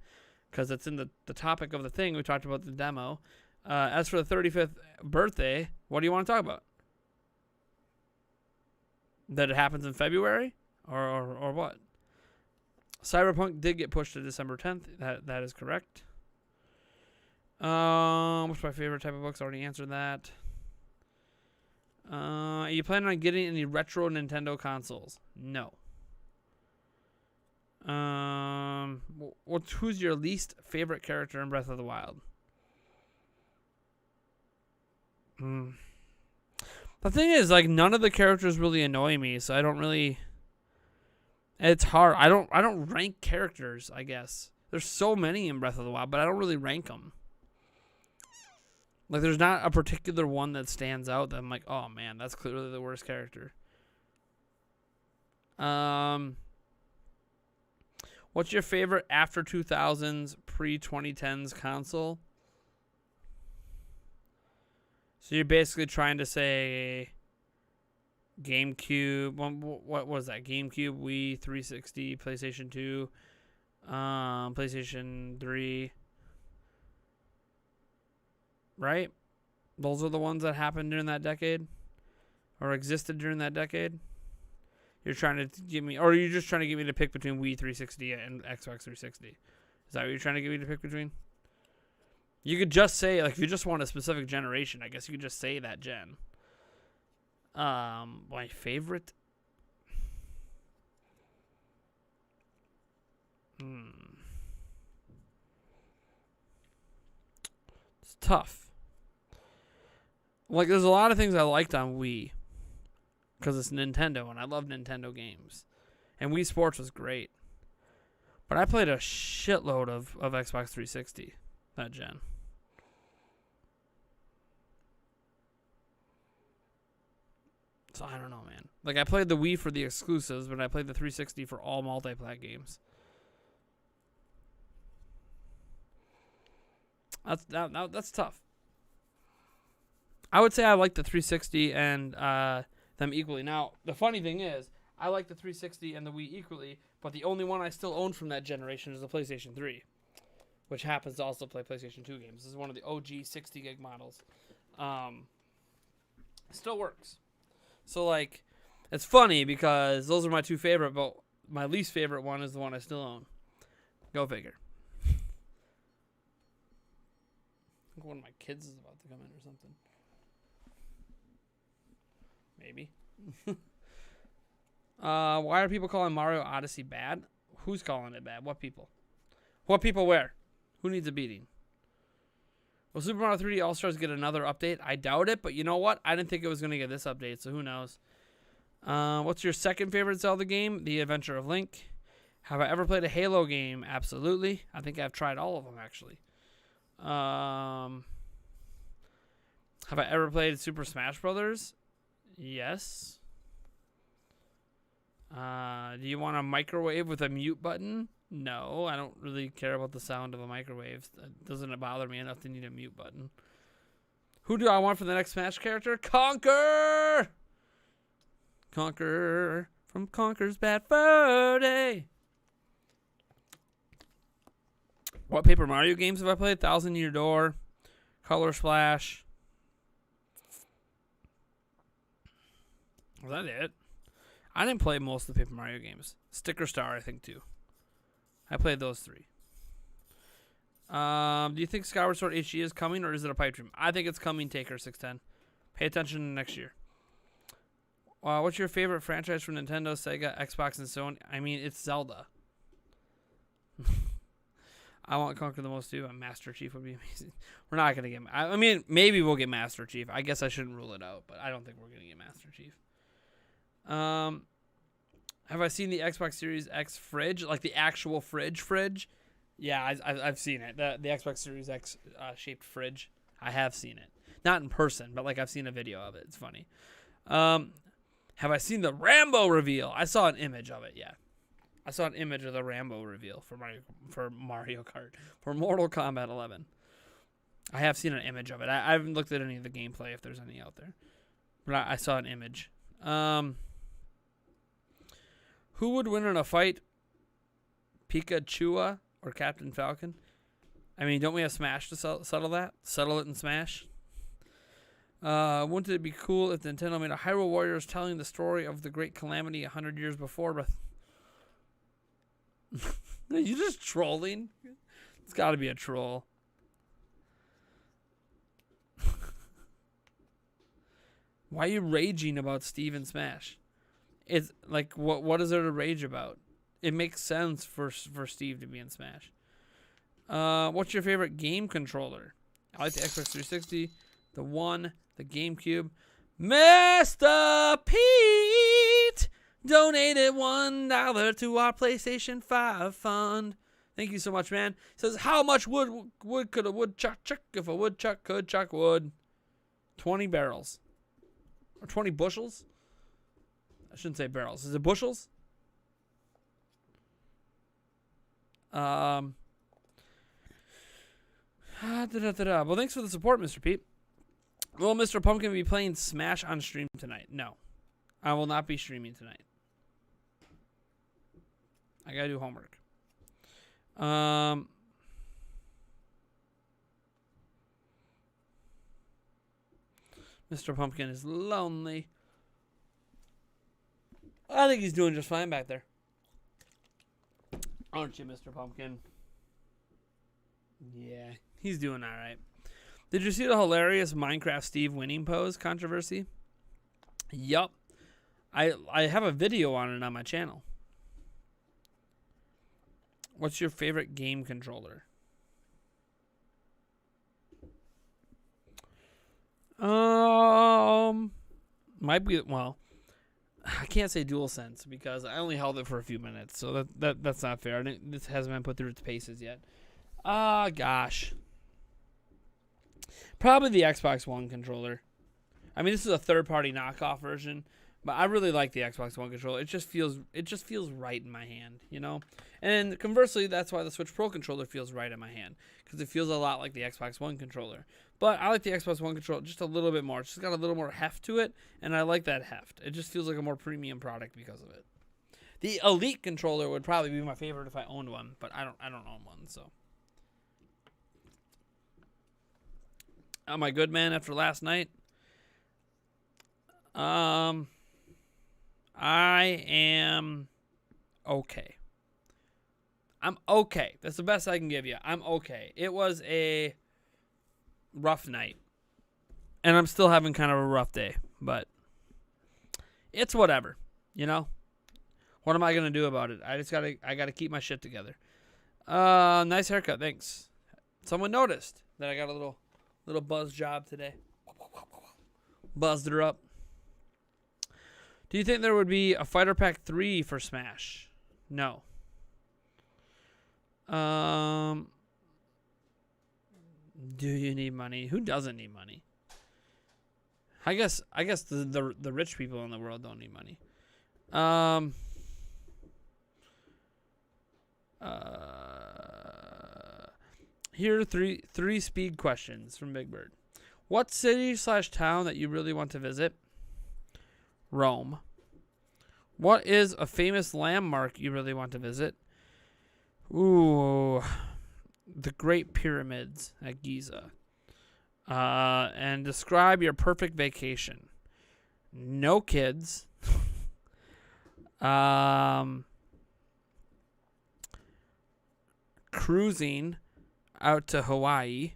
because it's in the topic of the thing. We talked about the demo. As for the 35th birthday, what do you want to talk about? That it happens in February? Or what? Cyberpunk did get pushed to December 10th. That is correct. What's my favorite type of books? I already answered that. Are you planning on getting any retro Nintendo consoles? No. Who's your least favorite character in Breath of the Wild? The thing is, like, none of the characters really annoy me, so I don't really. It's hard. I don't rank characters, I guess. There's so many in Breath of the Wild, but I don't really rank them. Like, there's not a particular one that stands out that I'm like, oh man, that's clearly the worst character. What's your favorite after 2000s, pre-2010s console? So you're basically trying to say GameCube. What was that? GameCube, Wii, 360, PlayStation 2, PlayStation 3. Right? Those are the ones that happened during that decade? Or existed during that decade? You're trying to give me, or are you just trying to get me to pick between Wii 360 and Xbox 360? Is that what you're trying to get me to pick between? You could just say, like, if you just want a specific generation, I guess you could just say that gen. My favorite? It's tough. Like, there's a lot of things I liked on Wii. Because it's Nintendo, and I love Nintendo games. And Wii Sports was great. But I played a shitload of Xbox 360, that gen. So I don't know, man. Like, I played the Wii for the exclusives, but I played the 360 for all multiplayer games. That's tough. I would say I like the 360 and them equally. Now, the funny thing is, I like the 360 and the Wii equally, but the only one I still own from that generation is the PlayStation 3, which happens to also play PlayStation 2 games. This is one of the OG 60 gig models. Still works. So, like, it's funny because those are my two favorite, but my least favorite one is the one I still own. Go figure. I think one of my kids is about to come in or something. Maybe. Why are people calling Mario Odyssey bad? Who's calling it bad? What people? What people where? Who needs a beating? Will Super Mario 3D All-Stars get another update? I doubt it, but you know what? I didn't think it was going to get this update, so who knows? What's your second favorite Zelda game? The Adventure of Link. Have I ever played a Halo game? Absolutely. I think I've tried all of them, actually. Have I ever played Super Smash Brothers? Yes. Do you want a microwave with a mute button? No, I don't really care about the sound of a microwave. It doesn't bother me enough to need a mute button. Who do I want for the next Smash character? Conker! Conker from Conker's Bad Fur Day. What Paper Mario games have I played? Thousand Year Door, Color Splash. Was that it? I didn't play most of the Paper Mario games. Sticker Star, I think, too. I played those 3. Do you think Skyward Sword HD is coming, or is it a pipe dream? I think it's coming, Taker610. Pay attention next year. What's your favorite franchise from Nintendo, Sega, Xbox, and Sony? I mean, it's Zelda. I want to conquer the most too. Master Chief would be amazing. We're not going to get... I mean, maybe we'll get Master Chief. I guess I shouldn't rule it out, but I don't think we're going to get Master Chief. Have I seen the Xbox Series X fridge? Like the actual fridge? Yeah, I've seen it. The Xbox Series X shaped fridge. I have seen it. Not in person, but like I've seen a video of it. It's funny. Have I seen the Rambo reveal? I saw an image of it, yeah. I saw an image of the Rambo reveal for Mario Kart. For Mortal Kombat 11. I have seen an image of it. I haven't looked at any of the gameplay if there's any out there. But I saw an image. Who would win in a fight? Pikachu or Captain Falcon? I mean, don't we have Smash to settle that? Settle it in Smash? Wouldn't it be cool if Nintendo made a Hyrule Warriors telling the story of the great Calamity 100 years before? But are you just trolling? It's got to be a troll. Why are you raging about Steve and Smash? It's like, what is there to rage about? It makes sense for Steve to be in Smash. What's your favorite game controller? I like the Xbox 360, the One, the GameCube. Mr. Pete donated $1 to our PlayStation 5 fund. Thank you so much, man. Says, how much wood could a woodchuck chuck if a woodchuck could chuck wood? 20 barrels. Or 20 bushels? I shouldn't say barrels. Is it bushels? Well, thanks for the support, Mr. Pete. Will Mr. Pumpkin be playing Smash on stream tonight? No. I will not be streaming tonight. I gotta do homework. Mr. Pumpkin is lonely. I think he's doing just fine back there. Aren't you, Mr. Pumpkin? Yeah, he's doing all right. Did you see the hilarious Minecraft Steve winning pose controversy? Yup. I have a video on it on my channel. What's your favorite game controller? Might be, well, I can't say DualSense because I only held it for a few minutes, so that's not fair. This hasn't been put through its paces yet. Gosh. Probably the Xbox One controller. I mean, this is a third-party knockoff version, but I really like the Xbox One controller. It just feels right in my hand, you know? And conversely, that's why the Switch Pro controller feels right in my hand, because it feels a lot like the Xbox One controller. But I like the Xbox One controller just a little bit more. It's just got a little more heft to it, and I like that heft. It just feels like a more premium product because of it. The Elite controller would probably be my favorite if I owned one, but I don't own one, so. Am I good, man, after last night? I am okay. I'm okay. That's the best I can give you. I'm okay. It was a rough night. And I'm still having kind of a rough day. But it's whatever. You know? What am I going to do about it? I gotta keep my shit together. Nice haircut. Thanks. Someone noticed that I got a little buzz job today. Buzzed her up. Do you think there would be a Fighter Pack 3 for Smash? No. Do you need money? Who doesn't need money? I guess the rich people in the world don't need money. Here are three speed questions from Big Bird. What city/town that you really want to visit? Rome. What is a famous landmark you really want to visit? Ooh. the Great Pyramids at Giza. And describe your perfect vacation. No kids. Cruising out to Hawaii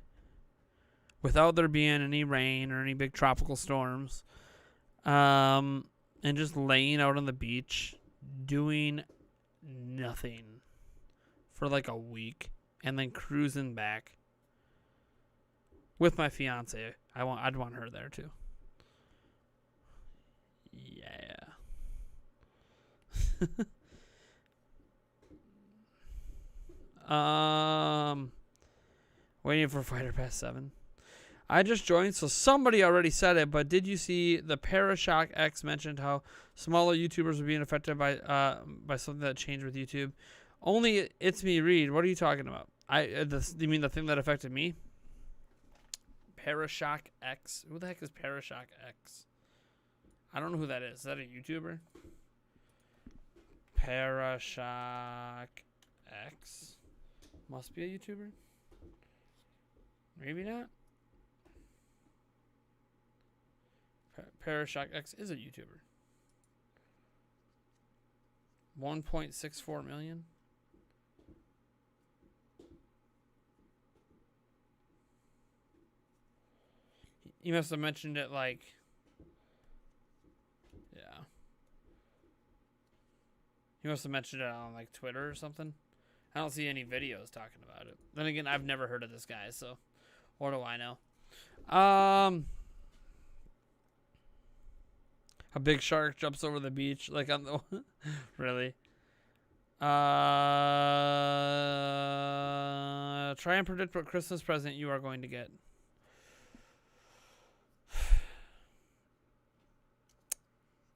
without there being any rain or any big tropical storms. And just laying out on the beach doing nothing for like a week and then cruising back with my fiance. I'd want her there too. Yeah. Waiting for Fighter Pass 7. I just joined, so somebody already said it, but did you see the Parashock X mentioned how smaller YouTubers were being affected by something that changed with YouTube? Only It's Me Read. What are you talking about? You mean the thing that affected me? Parashock X. Who the heck is Parashock X? I don't know who that is. Is that a YouTuber? Parashock X. Must be a YouTuber. Maybe not. Parashock X is a YouTuber. 1.64 million. He must have mentioned it like... Yeah. He must have mentioned it on like Twitter or something. I don't see any videos talking about it. Then again, I've never heard of this guy, so what do I know? A big shark jumps over the beach, like on the really. Try and predict what Christmas present you are going to get.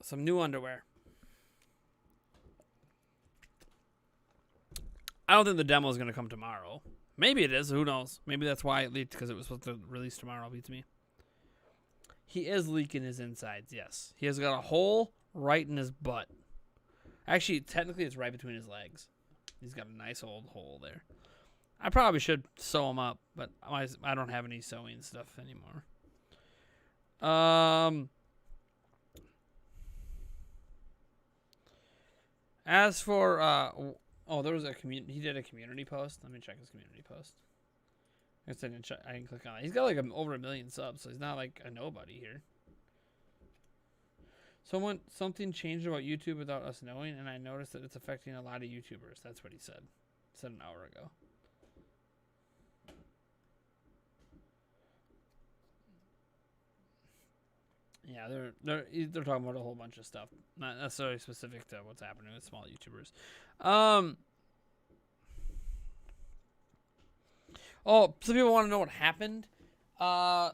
Some new underwear. I don't think the demo is going to come tomorrow. Maybe it is. Who knows? Maybe that's why it leaked, because it was supposed to release tomorrow. Beats me. He is leaking his insides, yes. He has got a hole right in his butt. Actually, technically, it's right between his legs. He's got a nice old hole there. I probably should sew him up, but I don't have any sewing stuff anymore. As for there was a he did a community post. Let me check his community post. I didn't click on it. He's got like over 1 million subs, so he's not like a nobody here. Something changed about YouTube without us knowing, and I noticed that it's affecting a lot of YouTubers. That's what he said. Said an hour ago. Yeah, they're talking about a whole bunch of stuff, not necessarily specific to what's happening with small YouTubers. Oh, some people want to know what happened. I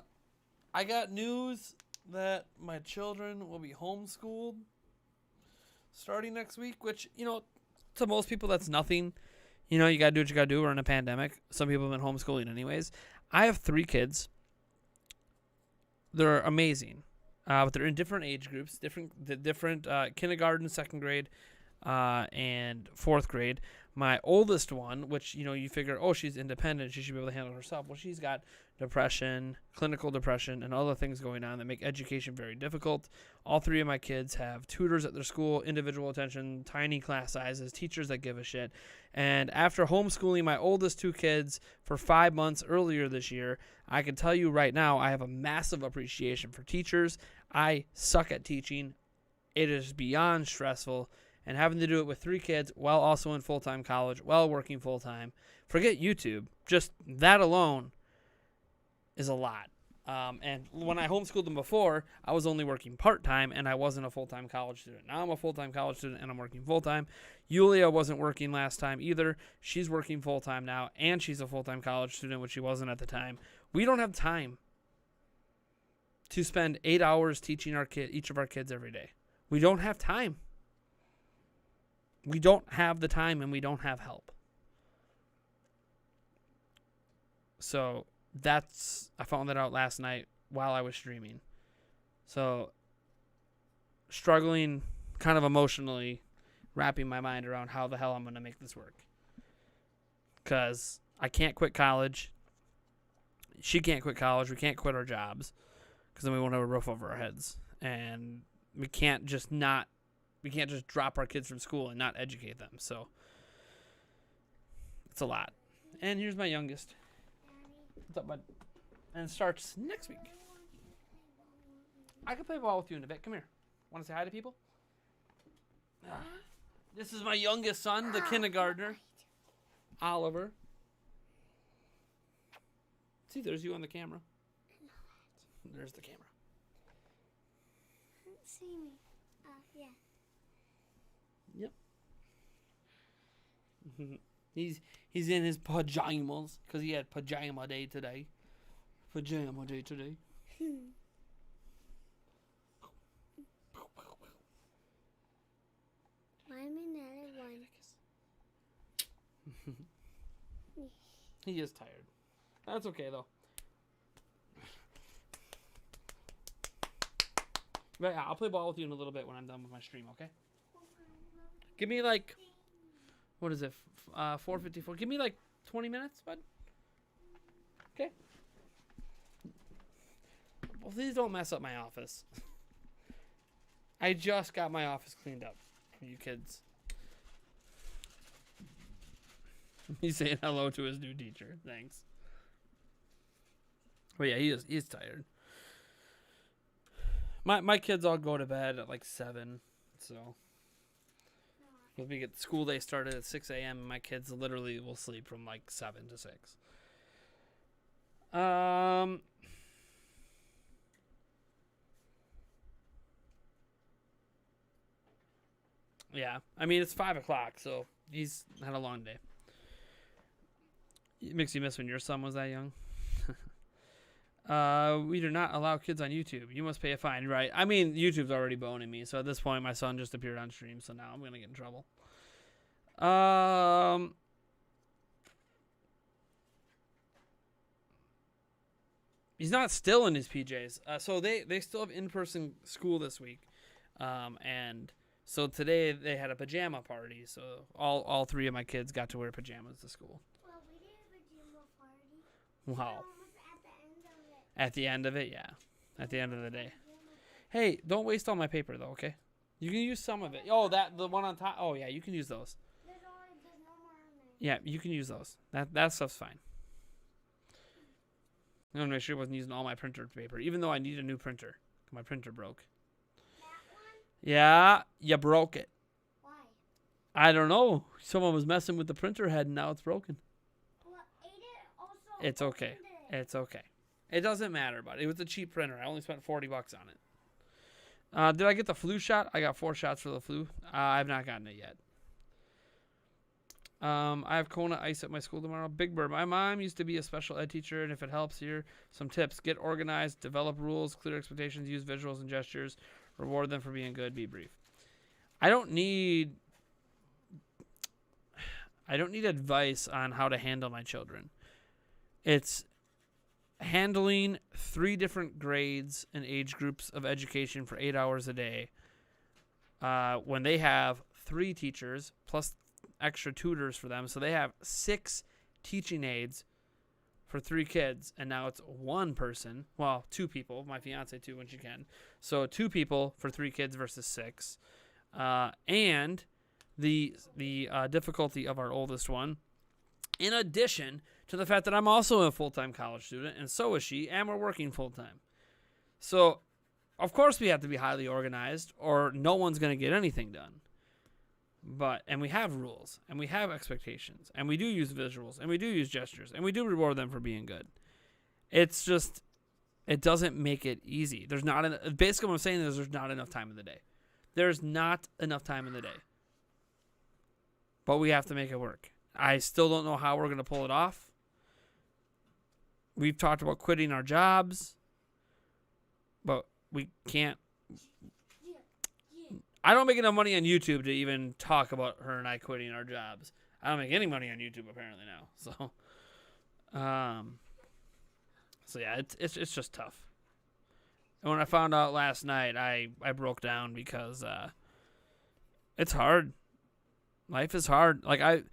got news that my children will be homeschooled starting next week, which, to most people that's nothing. You got to do what you got to do. We're in a pandemic. Some people have been homeschooling anyways. I have 3 kids. They're amazing. But they're in different age groups, different kindergarten, 2nd grade, and 4th grade. My oldest one, which, you figure, she's independent, she should be able to handle herself. Well, she's got depression, clinical depression, and other things going on that make education very difficult. All 3 of my kids have tutors at their school, individual attention, tiny class sizes, teachers that give a shit. And after homeschooling my oldest 2 kids for 5 months earlier this year, I can tell you right now, I have a massive appreciation for teachers. I suck at teaching. It is beyond stressful. And having to do it with 3 kids while also in full-time college, while working full-time. Forget YouTube. Just that alone is a lot. And when I homeschooled them before, I was only working part-time, and I wasn't a full-time college student. Now I'm a full-time college student, and I'm working full-time. Yulia wasn't working last time either. She's working full-time now, and she's a full-time college student, which she wasn't at the time. We don't have time to spend 8 hours teaching each of our kids every day. We don't have time. We don't have the time, and we don't have help. So I found that out last night while I was streaming. So struggling kind of emotionally, wrapping my mind around how the hell I'm going to make this work. Because I can't quit college. She can't quit college. We can't quit our jobs because then we won't have a roof over our heads. And we can't just drop our kids from school and not educate them. So it's a lot. And here's my youngest. What's up, bud? And it starts next week. I can play ball with you in a bit. Come here. Want to say hi to people? This is my youngest son, the kindergartner, Oliver. See, there's you on the camera. There's the camera. See me. Yeah. Yep. He's in his pajamas because he had pajama day today. Pajama day today. I'm another one. He is tired. That's okay though. But yeah, I'll play ball with you in a little bit when I'm done with my stream, okay? Give me like, what is it? 4:54. Give me like 20 minutes, bud. Okay. Well, please don't mess up my office. I just got my office cleaned up for you kids. He's saying hello to his new teacher. Thanks. But yeah, he's tired. My kids all go to bed at like 7, so if we get school day started at 6 a.m., my kids literally will sleep from like 7 to 6. Yeah, I mean it's 5 o'clock, so he's had a long day. It makes you miss when your son was that young. We do not allow kids on YouTube. You must pay a fine, right? I mean, YouTube's already boning me, so at this point, my son just appeared on stream, so now I'm gonna get in trouble. He's not still in his PJs. So they still have in-person school this week, and so today they had a pajama party. So all 3 of my kids got to wear pajamas to school. Well, we did a pajama party. Wow. At the end of it, yeah. At the end of the day. Hey, don't waste all my paper, though, okay? You can use some of it. Oh, the one on top. Oh, yeah, you can use those. There's no more on there. Yeah, you can use those. That stuff's fine. I want to make sure I wasn't using all my printer paper, even though I need a new printer. My printer broke. That one? Yeah, you broke it. Why? I don't know. Someone was messing with the printer head, and now it's broken. Well, Aiden also It's okay. opened it. It's okay. It doesn't matter, but it was a cheap printer. I only spent $40 on it. Did I get the flu shot? I got 4 shots for the flu. I've not gotten it yet. I have Kona ice at my school tomorrow. Big Bird. My mom used to be a special ed teacher, and if it helps, here some tips: get organized, develop rules, clear expectations, use visuals and gestures, reward them for being good, be brief. I don't need advice on how to handle my children. It's handling 3 different grades and age groups of education for 8 hours a day when they have 3 teachers plus extra tutors for them. So they have 6 teaching aides for 3 kids, and now it's 1 person. Well, 2 people. My fiance too when she can. So 2 people for 3 kids versus 6. And the difficulty of our oldest one, in addition to the fact that I'm also a full-time college student, and so is she, and we're working full-time. So, of course we have to be highly organized, or no one's going to get anything done. And we have rules, and we have expectations, and we do use visuals, and we do use gestures, and we do reward them for being good. It's just, it doesn't make it easy. Basically what I'm saying is there's not enough time in the day. There's not enough time in the day. But we have to make it work. I still don't know how we're going to pull it off. We've talked about quitting our jobs, but we can't. I don't make enough money on YouTube to even talk about her and I quitting our jobs. I don't make any money on YouTube apparently now. So yeah, it's just tough. And when I found out last night, I broke down because it's hard. Life is hard. Like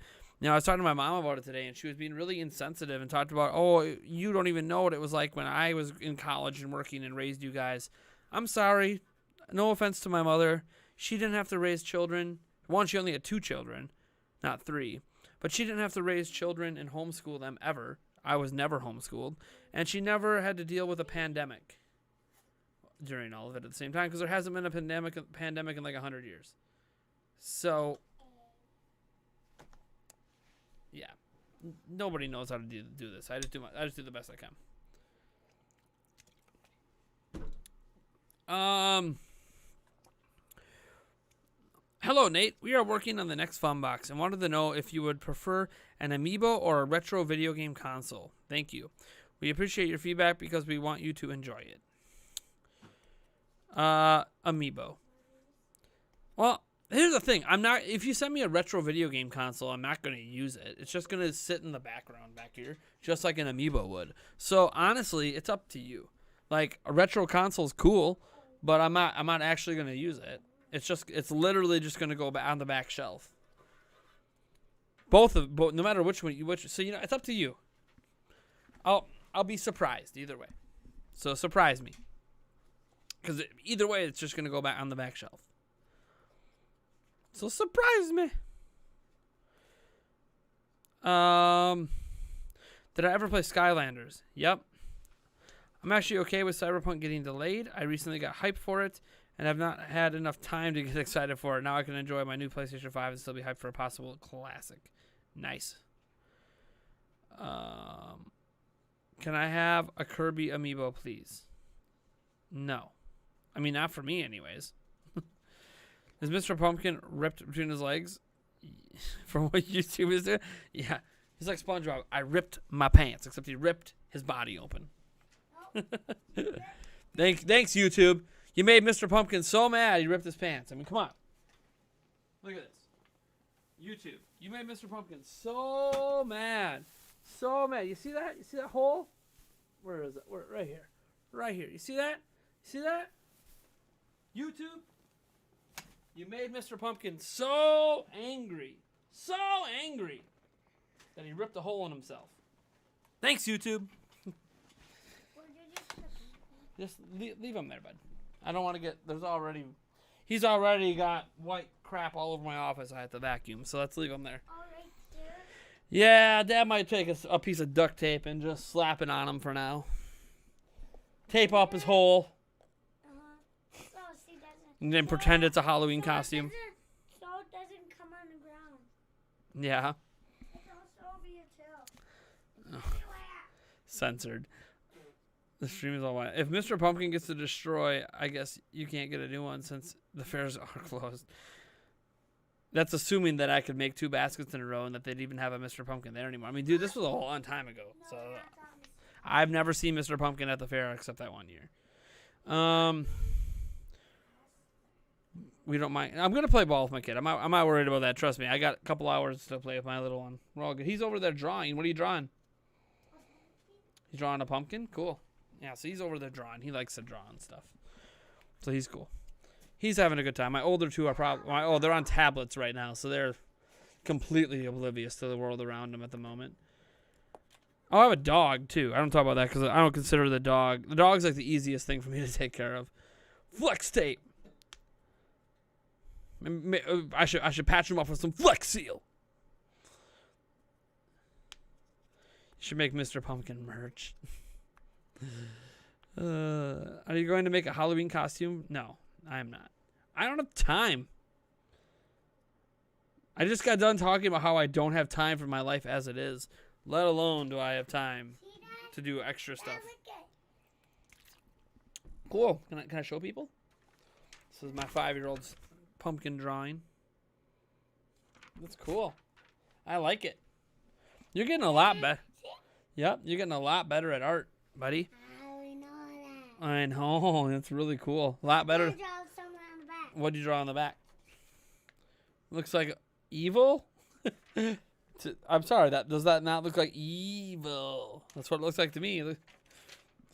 I was talking to my mom about it today, and she was being really insensitive and talked about, oh, you don't even know what it was like when I was in college and working and raised you guys. I'm sorry. No offense to my mother. She didn't have to raise children. One, she only had 2 children, not 3. But she didn't have to raise children and homeschool them ever. I was never homeschooled. And she never had to deal with a pandemic during all of it at the same time, because there hasn't been a pandemic in like 100 years. So, yeah. Nobody knows how to do this. I just do the best I can. Hello, Nate. We are working on the next fun box and wanted to know if you would prefer an amiibo or a retro video game console. Thank you. We appreciate your feedback because we want you to enjoy it. Amiibo. Well, here's the thing. If you send me a retro video game console, I'm not going to use it. It's just going to sit in the background back here, just like an amiibo would. So, honestly, it's up to you. Like, a retro console is cool, but I'm not actually going to use it. It's literally just going to go on the back shelf. Both, no matter which one, so it's up to you. I'll be surprised either way. So surprise me. Because either way, it's just going to go back on the back shelf. So surprise me. Did I ever play Skylanders? Yep. I'm actually okay with Cyberpunk getting delayed. I recently got hyped for it, and I've not had enough time to get excited for it. Now I can enjoy my new PlayStation 5 and still be hyped for a possible classic. Nice. Can I have a Kirby amiibo, please? No. I mean, not for me, anyways. Is Mr. Pumpkin ripped between his legs? From what YouTube is doing? Yeah. He's like SpongeBob. I ripped my pants, except he ripped his body open. Thanks, YouTube. You made Mr. Pumpkin so mad he ripped his pants. I mean, come on. Look at this. YouTube. You made Mr. Pumpkin so mad. So mad. You see that? You see that hole? Where is it? Right here. Right here. You see that? You see that? YouTube. You made Mr. Pumpkin so angry. So angry. That he ripped a hole in himself. Thanks, YouTube. Just leave him there, bud. I don't want to get... He's already got white crap all over my office I have to vacuum, so let's leave him there. All right there. Yeah, Dad might take a piece of duct tape and just slap it on him for now. Tape up his hole. So, see, And then pretend it's a Halloween costume. So it doesn't come on the ground. Yeah. It'll also be a tail. Oh. Censored. The stream is all white. If Mr. Pumpkin gets to destroy, I guess you can't get a new one since the fairs are closed. That's assuming that I could make 2 baskets in a row and that they'd even have a Mr. Pumpkin there anymore. I mean, dude, this was a whole long time ago. So I've never seen Mr. Pumpkin at the fair except that one year. We don't mind. I'm going to play ball with my kid. I'm not worried about that. Trust me. I got a couple hours to play with my little one. We're all good. He's over there drawing. What are you drawing? He's drawing a pumpkin? Cool. Yeah, so he's over there drawing. He likes to draw and stuff. So he's cool. He's having a good time. My older 2 are they're on tablets right now, so they're completely oblivious to the world around them at the moment. Oh, I have a dog, too. I don't talk about that because I don't consider the dog. The dog's like the easiest thing for me to take care of. Flex tape. I should patch him up with some Flex Seal. You should make Mr. Pumpkin merch. Are you going to make a Halloween costume? No, I am not. I don't have time. I just got done talking about how I don't have time for my life as it is. Let alone do I have time to do extra stuff. Cool. Can I show people? This is my 5-year-old's pumpkin drawing. That's cool. I like it. You're getting a lot better. Yep, you're getting a lot better at art, buddy. I know that. I know. That's really cool. A lot better. I draw somewhere on the back. What'd you draw on the back? Looks like evil? I'm sorry. Does that not look like evil? That's what it looks like to me. It looks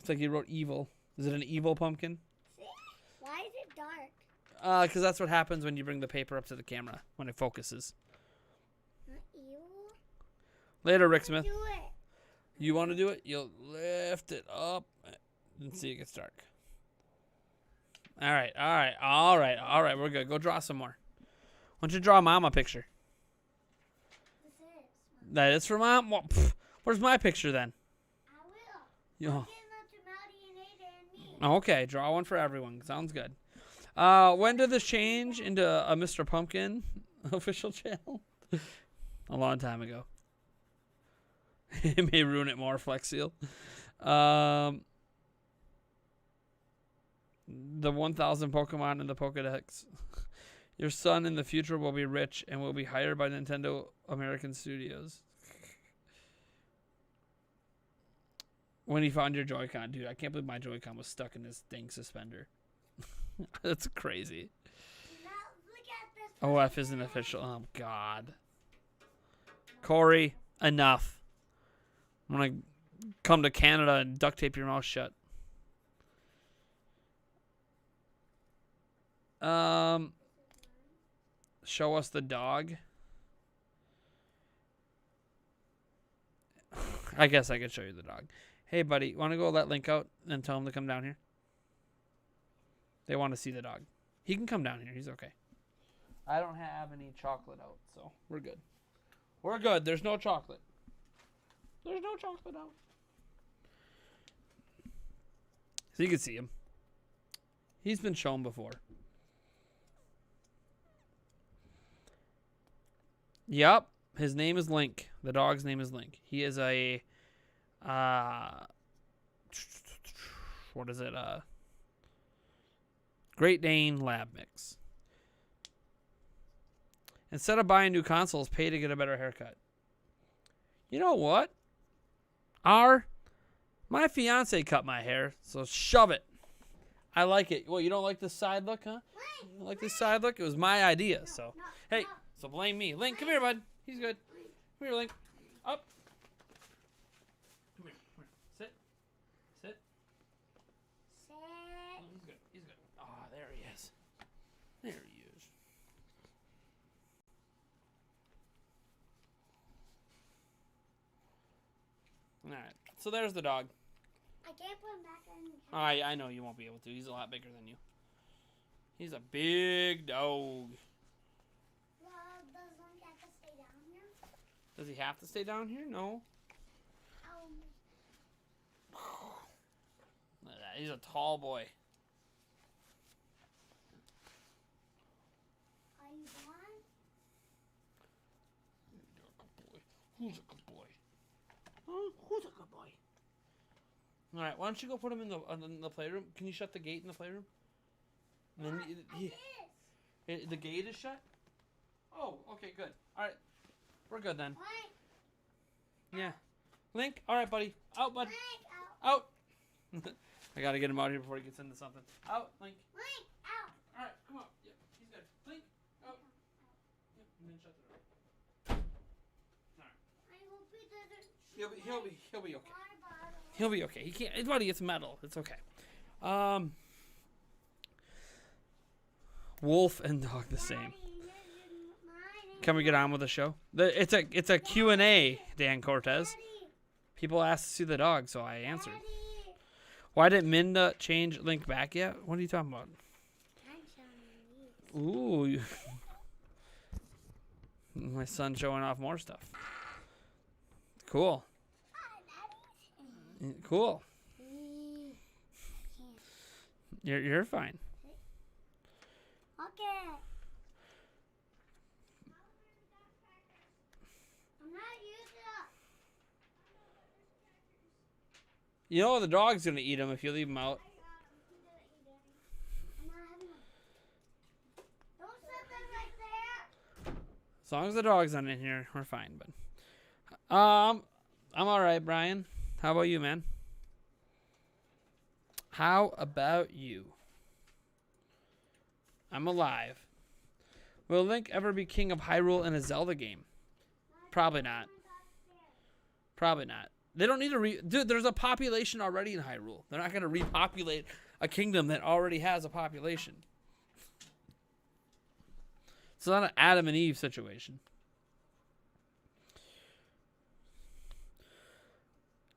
like you wrote evil. Is it an evil pumpkin? See? Why is it dark? Because that's what happens when you bring the paper up to the camera, when it focuses. Not evil? Later, Rick Smith. Do it. You want to do it? You'll lift it up and see it gets dark. All right. We're good. Go draw some more. Why don't you draw a mama picture? This is. That is for mom? Well, where's my picture then? I will. Yo. I'll give that to Maddie and Ada and me. Okay, draw one for everyone. Sounds good. When did this change into a Mr. Pumpkin official channel? A long time ago. It may ruin it more, Flex Seal. The 1,000 Pokemon in the Pokedex. Your son in the future will be rich and will be hired by Nintendo American Studios. When he found your Joy-Con. Dude, I can't believe my Joy-Con was stuck in this dang suspender. That's crazy. Now, look at this. OF isn't official. Oh, God. Corey, enough. I'm going to come to Canada and duct tape your mouth shut. Show us the dog. I guess I could show you the dog. Hey, buddy, want to go let Link out and tell him to come down here? They want to see the dog. He can come down here. He's okay. I don't have any chocolate out, so we're good. We're good. There's no chocolate. There's no chocolate out. So you can see him. He's been shown before. Yep. His name is Link. The dog's name is Link. He is a... what is it? Great Dane Lab Mix. Instead of buying new consoles, pay to get a better haircut. You know what? My fiance cut my hair, so shove it. I like it. Well, you don't like this side look, huh? You don't like this side look? It was my idea, so. Hey, so blame me. Link, come here, bud. He's good. Come here, Link. Up. Come here. Sit. Sit. Oh, he's good. He's good. Ah, there he is. There he is. All right. So there's the dog. I can't put him back in. I know you won't be able to. He's a lot bigger than you. He's a big dog. Well, does Link have to stay down here? Does he have to stay down here? No. Look at that. He's a tall boy. Are you done? Who's a good boy? Huh? Who's a good boy? All right. Why don't you go put him in the playroom? Can you shut the gate in the playroom? And then the gate is shut? Oh, okay, good. All right. We're good then. Link, Yeah. Link, all right, buddy. Out, bud. Link, out. Out. I got to get him out here before he gets into something. Out, Link. Link, out. All right, come on. Yep, he's good. Link, out. Yep, and then shut the door. All right. I hope he doesn't. He'll be okay. Water bottle. He'll be okay. He can't. Buddy, it's metal. It's okay. Wolf and dog the same. Daddy, this is mine. Can we get on with the show? It's a Q&A, Dan Cortez. Daddy, People asked to see the dog, so I answered. Daddy. Why didn't Minda change Link back yet? What are you talking about? I'm showing you. Ooh. My son's showing off more stuff. Cool. Cool. You're fine. Okay. I'm not using it. You know the dog's gonna eat him if you leave him out. I'm not having them. Don't set them right there. As long as the dog's not in here, we're fine. But I'm all right, Brian. How about you, man? How about you? I'm alive. Will Link ever be king of Hyrule in a Zelda game? Probably not. Probably not. They don't need to dude, there's a population already in Hyrule. They're not going to repopulate a kingdom that already has a population. It's not an Adam and Eve situation.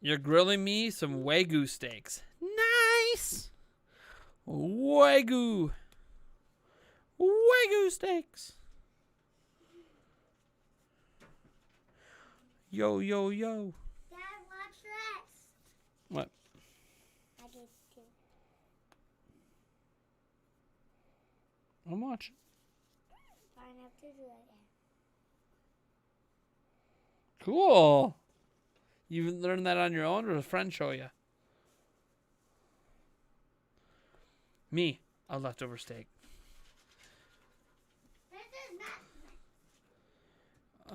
You're grilling me some Wagyu steaks. Nice. Wagyu. Wagyu steaks. Yo, yo, yo. Dad, watch this. What? I get two. I'm watching. I have to do it. Cool. You learned that on your own, or a friend show you? Me, a leftover steak. This is not.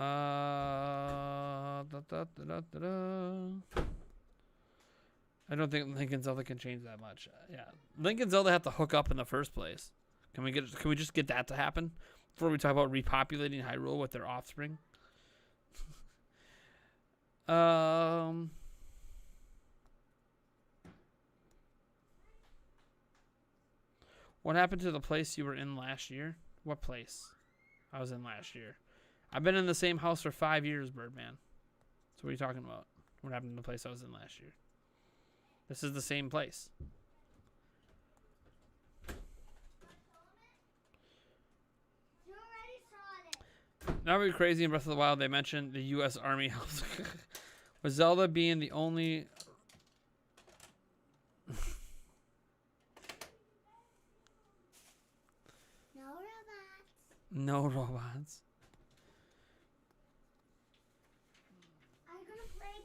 I don't think Link and Zelda can change that much. Yeah, Link and Zelda have to hook up in the first place. Can we just get that to happen before we talk about repopulating Hyrule with their offspring? What happened to the place you were in last year? What place? I was in last year. I've been in the same house for 5 years, Birdman. So what are you talking about? What happened to the place I was in last year? This is the same place. You already saw it. Not really crazy in Breath of the Wild. They mentioned the U.S. Army helps. With Zelda being the only. No robots. No robots. Are you gonna play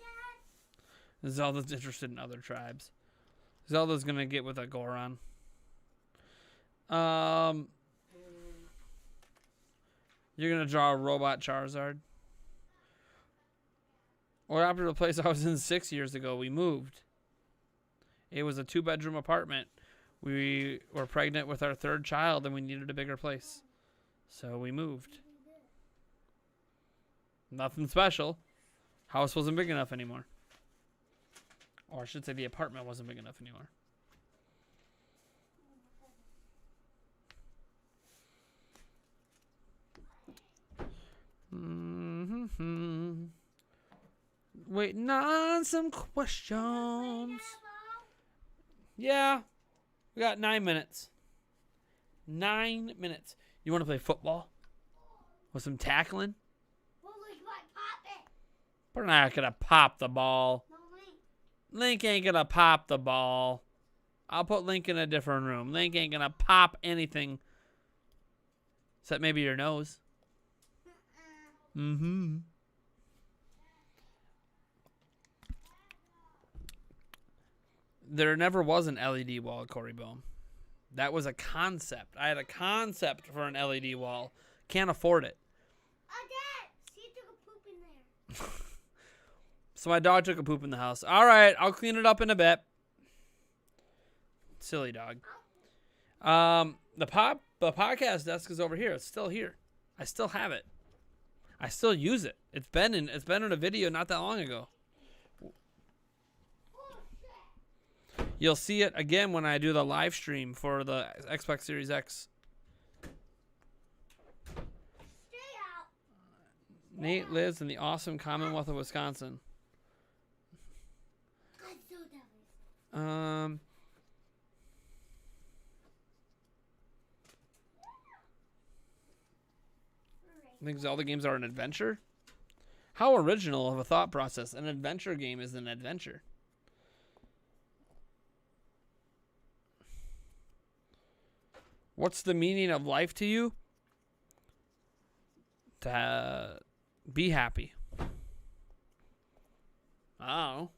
that? Zelda's interested in other tribes. Zelda's gonna get with a Goron. You're gonna draw a robot Charizard. Or after the place I was in 6 years ago, we moved. It was a 2-bedroom apartment. We were pregnant with our 3rd child and we needed a bigger place. So we moved. Nothing special. House wasn't big enough anymore. Or I should say the apartment wasn't big enough anymore. Waiting on some questions. Yeah. We got 9 minutes. 9 minutes. You want to play football? With some tackling? Well, Link might pop it. We're not going to pop the ball. No, Link. Link ain't going to pop the ball. I'll put Link in a different room. Link ain't going to pop anything. Except maybe your nose. Mm-hmm. There never was an LED wall at Corey Boom. That was a concept. I had a concept for an LED wall. Can't afford it. Oh, Dad. See, you took a poop in there. So my dog took a poop in the house. All right, I'll clean it up in a bit. Silly dog. The podcast desk is over here. It's still here. I still have it. I still use it. It's been in a video not that long ago. You'll see it again when I do the live stream for the Xbox Series X. Stay out. Nate lives in the awesome Commonwealth of Wisconsin. God, so devilish. I think Zelda games are an adventure. How original of a thought process. An adventure game is an adventure. What's the meaning of life to you? To be happy. I don't know.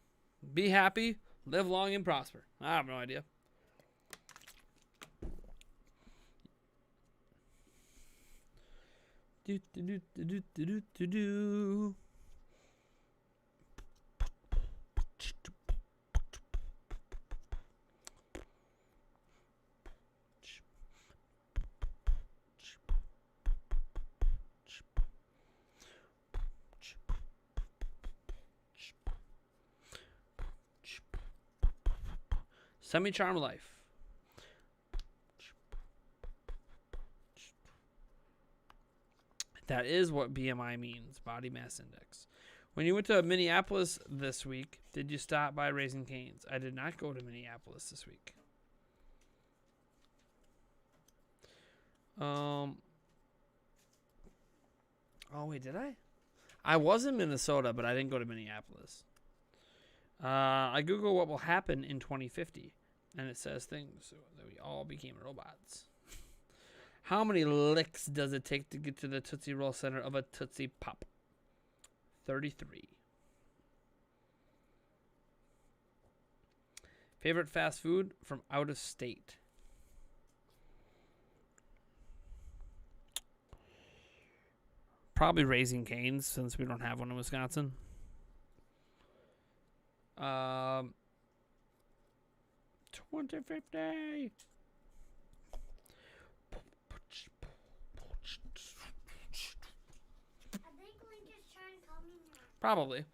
Be happy, live long, and prosper. I have no idea. Do do do do do do do do. Semi-charm life. That is what BMI means, body mass index. When you went to Minneapolis this week, did you stop by Raising Cane's? I did not go to Minneapolis this week. Oh wait, did I? I was in Minnesota, but I didn't go to Minneapolis. I Google what will happen in 2050, and it says things that we all became robots. How many licks does it take to get to the Tootsie Roll center of a Tootsie Pop? 33. Favorite fast food from out of state? Probably Raising Cane's, since we don't have one in Wisconsin. 2050. Probably.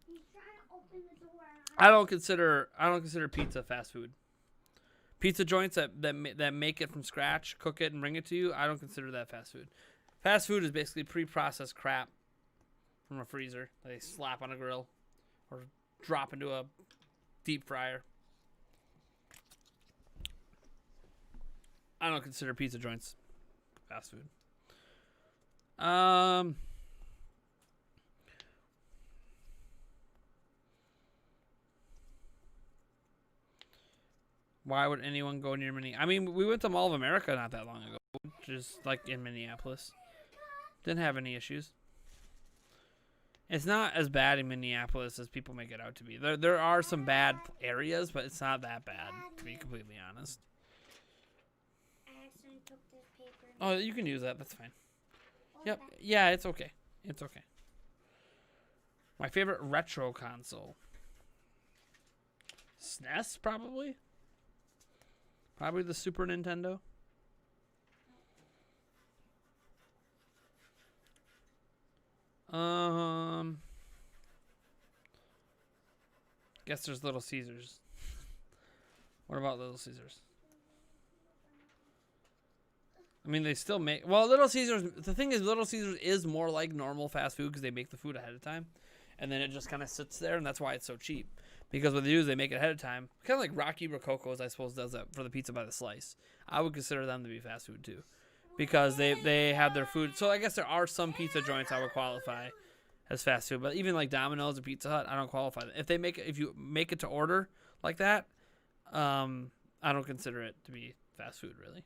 He's trying to open the door. I don't consider pizza fast food. Pizza joints that make it from scratch, cook it and bring it to you, I don't consider that fast food. Fast food is basically pre-processed crap from a freezer that they slap on a grill or drop into a deep fryer. I don't consider pizza joints fast food. Why would anyone go near Minneapolis? I mean, we went to Mall of America not that long ago, just like in Minneapolis. Didn't have any issues. It's not as bad in Minneapolis as people make it out to be. There are some bad areas, but it's not that bad, to be completely honest. I accidentally took this paper. Oh, you can use that. That's fine. Yep. Yeah, it's okay. It's okay. My favorite retro console. SNES, probably. Probably the Super Nintendo. Guess there's Little Caesars. What about Little Caesars? I mean, they still make... Well, Little Caesars... The thing is, Little Caesars is more like normal fast food because they make the food ahead of time. And then it just kind of sits there, and that's why it's so cheap. Because what they do is they make it ahead of time. Kind of like Rocky Rococo's, I suppose, does that for the pizza by the slice. I would consider them to be fast food, too. Because they have their food... So I guess there are some pizza joints I would qualify as fast food. But even like Domino's or Pizza Hut, I don't qualify them. If you make it to order like that, I don't consider it to be fast food, really.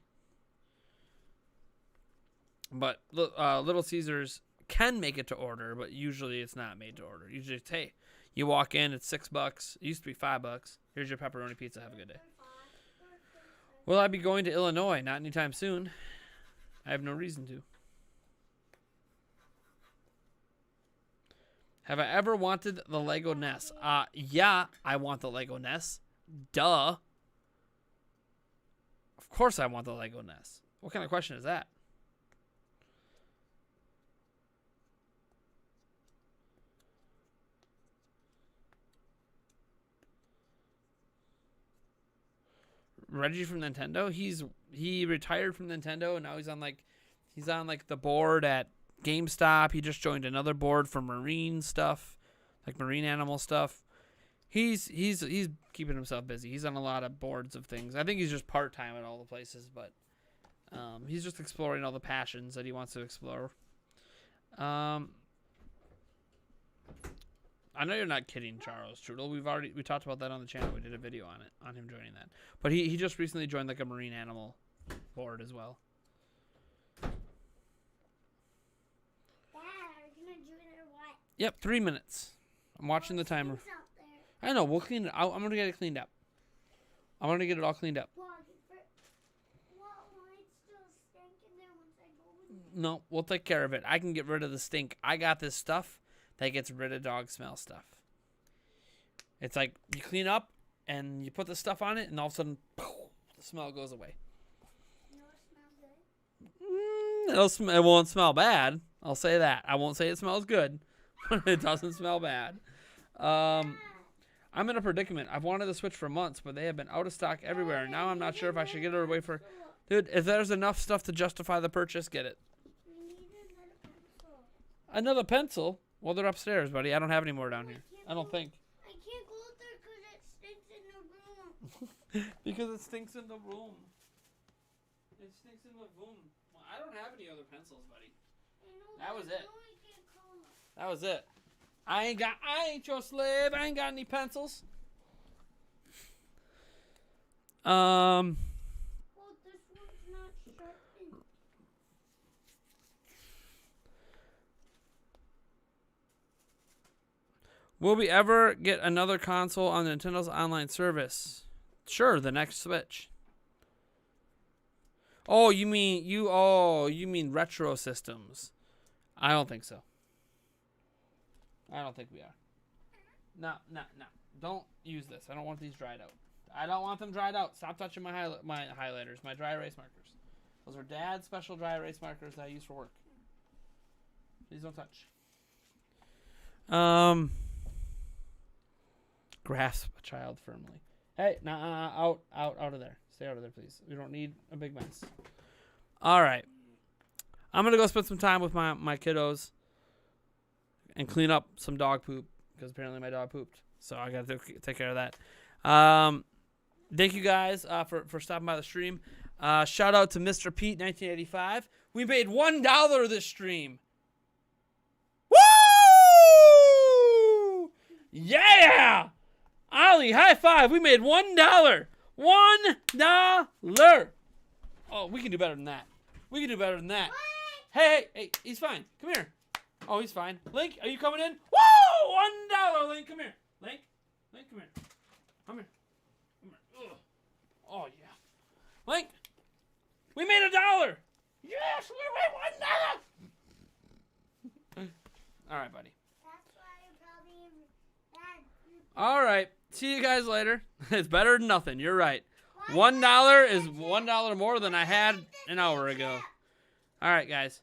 But Little Caesars can make it to order, but usually it's not made to order. Usually it's, hey, you walk in, it's $6. It used to be $5. Here's your pepperoni pizza. Have a good day. Will I be going to Illinois? Not anytime soon. I have no reason to. Have I ever wanted the Lego Ness? Yeah, I want the Lego Ness. Duh. Of course I want the Lego Ness. What kind of question is that? Reggie from Nintendo, he retired from Nintendo and now he's on like the board at GameStop. He just joined another board for marine stuff, like marine animal stuff. He's keeping himself busy. He's on a lot of boards of things. I think he's just part-time at all the places, but he's just exploring all the passions that he wants to explore. I know you're not kidding, Charles Trudel. We talked about that on the channel. We did a video on it, on him joining that. But he just recently joined like a marine animal board as well. Dad, are you gonna do it or what? Yep, 3 minutes. I'm watching the timer. It's out there. I know, we'll clean it. I'm gonna get it cleaned up. I'm gonna get it all cleaned up. Well, it's still stinking there once I go in there. No, we'll take care of it. I can get rid of the stink. I got this stuff that gets rid of dog smell stuff. It's like you clean up and you put the stuff on it and all of a sudden poof, the smell goes away. You know it smells good? It won't smell bad. I'll say that. I won't say it smells good, but it doesn't smell bad. I'm in a predicament. I've wanted to switch for months, but they have been out of stock everywhere. And now I'm not sure if I should get it away for... Dude, if there's enough stuff to justify the purchase, get it. We need another pencil. Another pencil? Well, they're upstairs, buddy. I don't have any more down here. I don't think. I can't go there because it stinks in the room. Because it stinks in the room. It stinks in the room. Well, I don't have any other pencils, buddy. That was it. That was it. I ain't your slave. I ain't got any pencils. Well, this one's not sharpened. Will we ever get another console on Nintendo's online service? Sure, the next Switch. Oh, you mean retro systems? I don't think so. I don't think we are. No. Don't use this. I don't want these dried out. I don't want them dried out. Stop touching my highlighters, my dry erase markers. Those are Dad's special dry erase markers that I use for work. Please don't touch. Grasp a child firmly. Hey, out of there. Stay out of there, please. We don't need a big mess. All right. I'm going to go spend some time with my kiddos and clean up some dog poop because apparently my dog pooped. So I got to take care of that. Thank you guys for stopping by the stream. Shout out to Mr. Pete 1985. We made $1 this stream. Woo! Yeah! Ollie, high five. We made $1. $1. Oh, we can do better than that. We can do better than that. Hey, he's fine. Come here. Oh, he's fine. Link, are you coming in? Woo! $1, Link. Come here. Link, come here. Come here. Ugh. Oh, yeah. Link, we made $1. Yes, we made $1. All right, buddy. That's why you probably bad. All right. See you guys later. It's better than nothing. You're right. $1 is $1 more than I had an hour ago. All right, guys.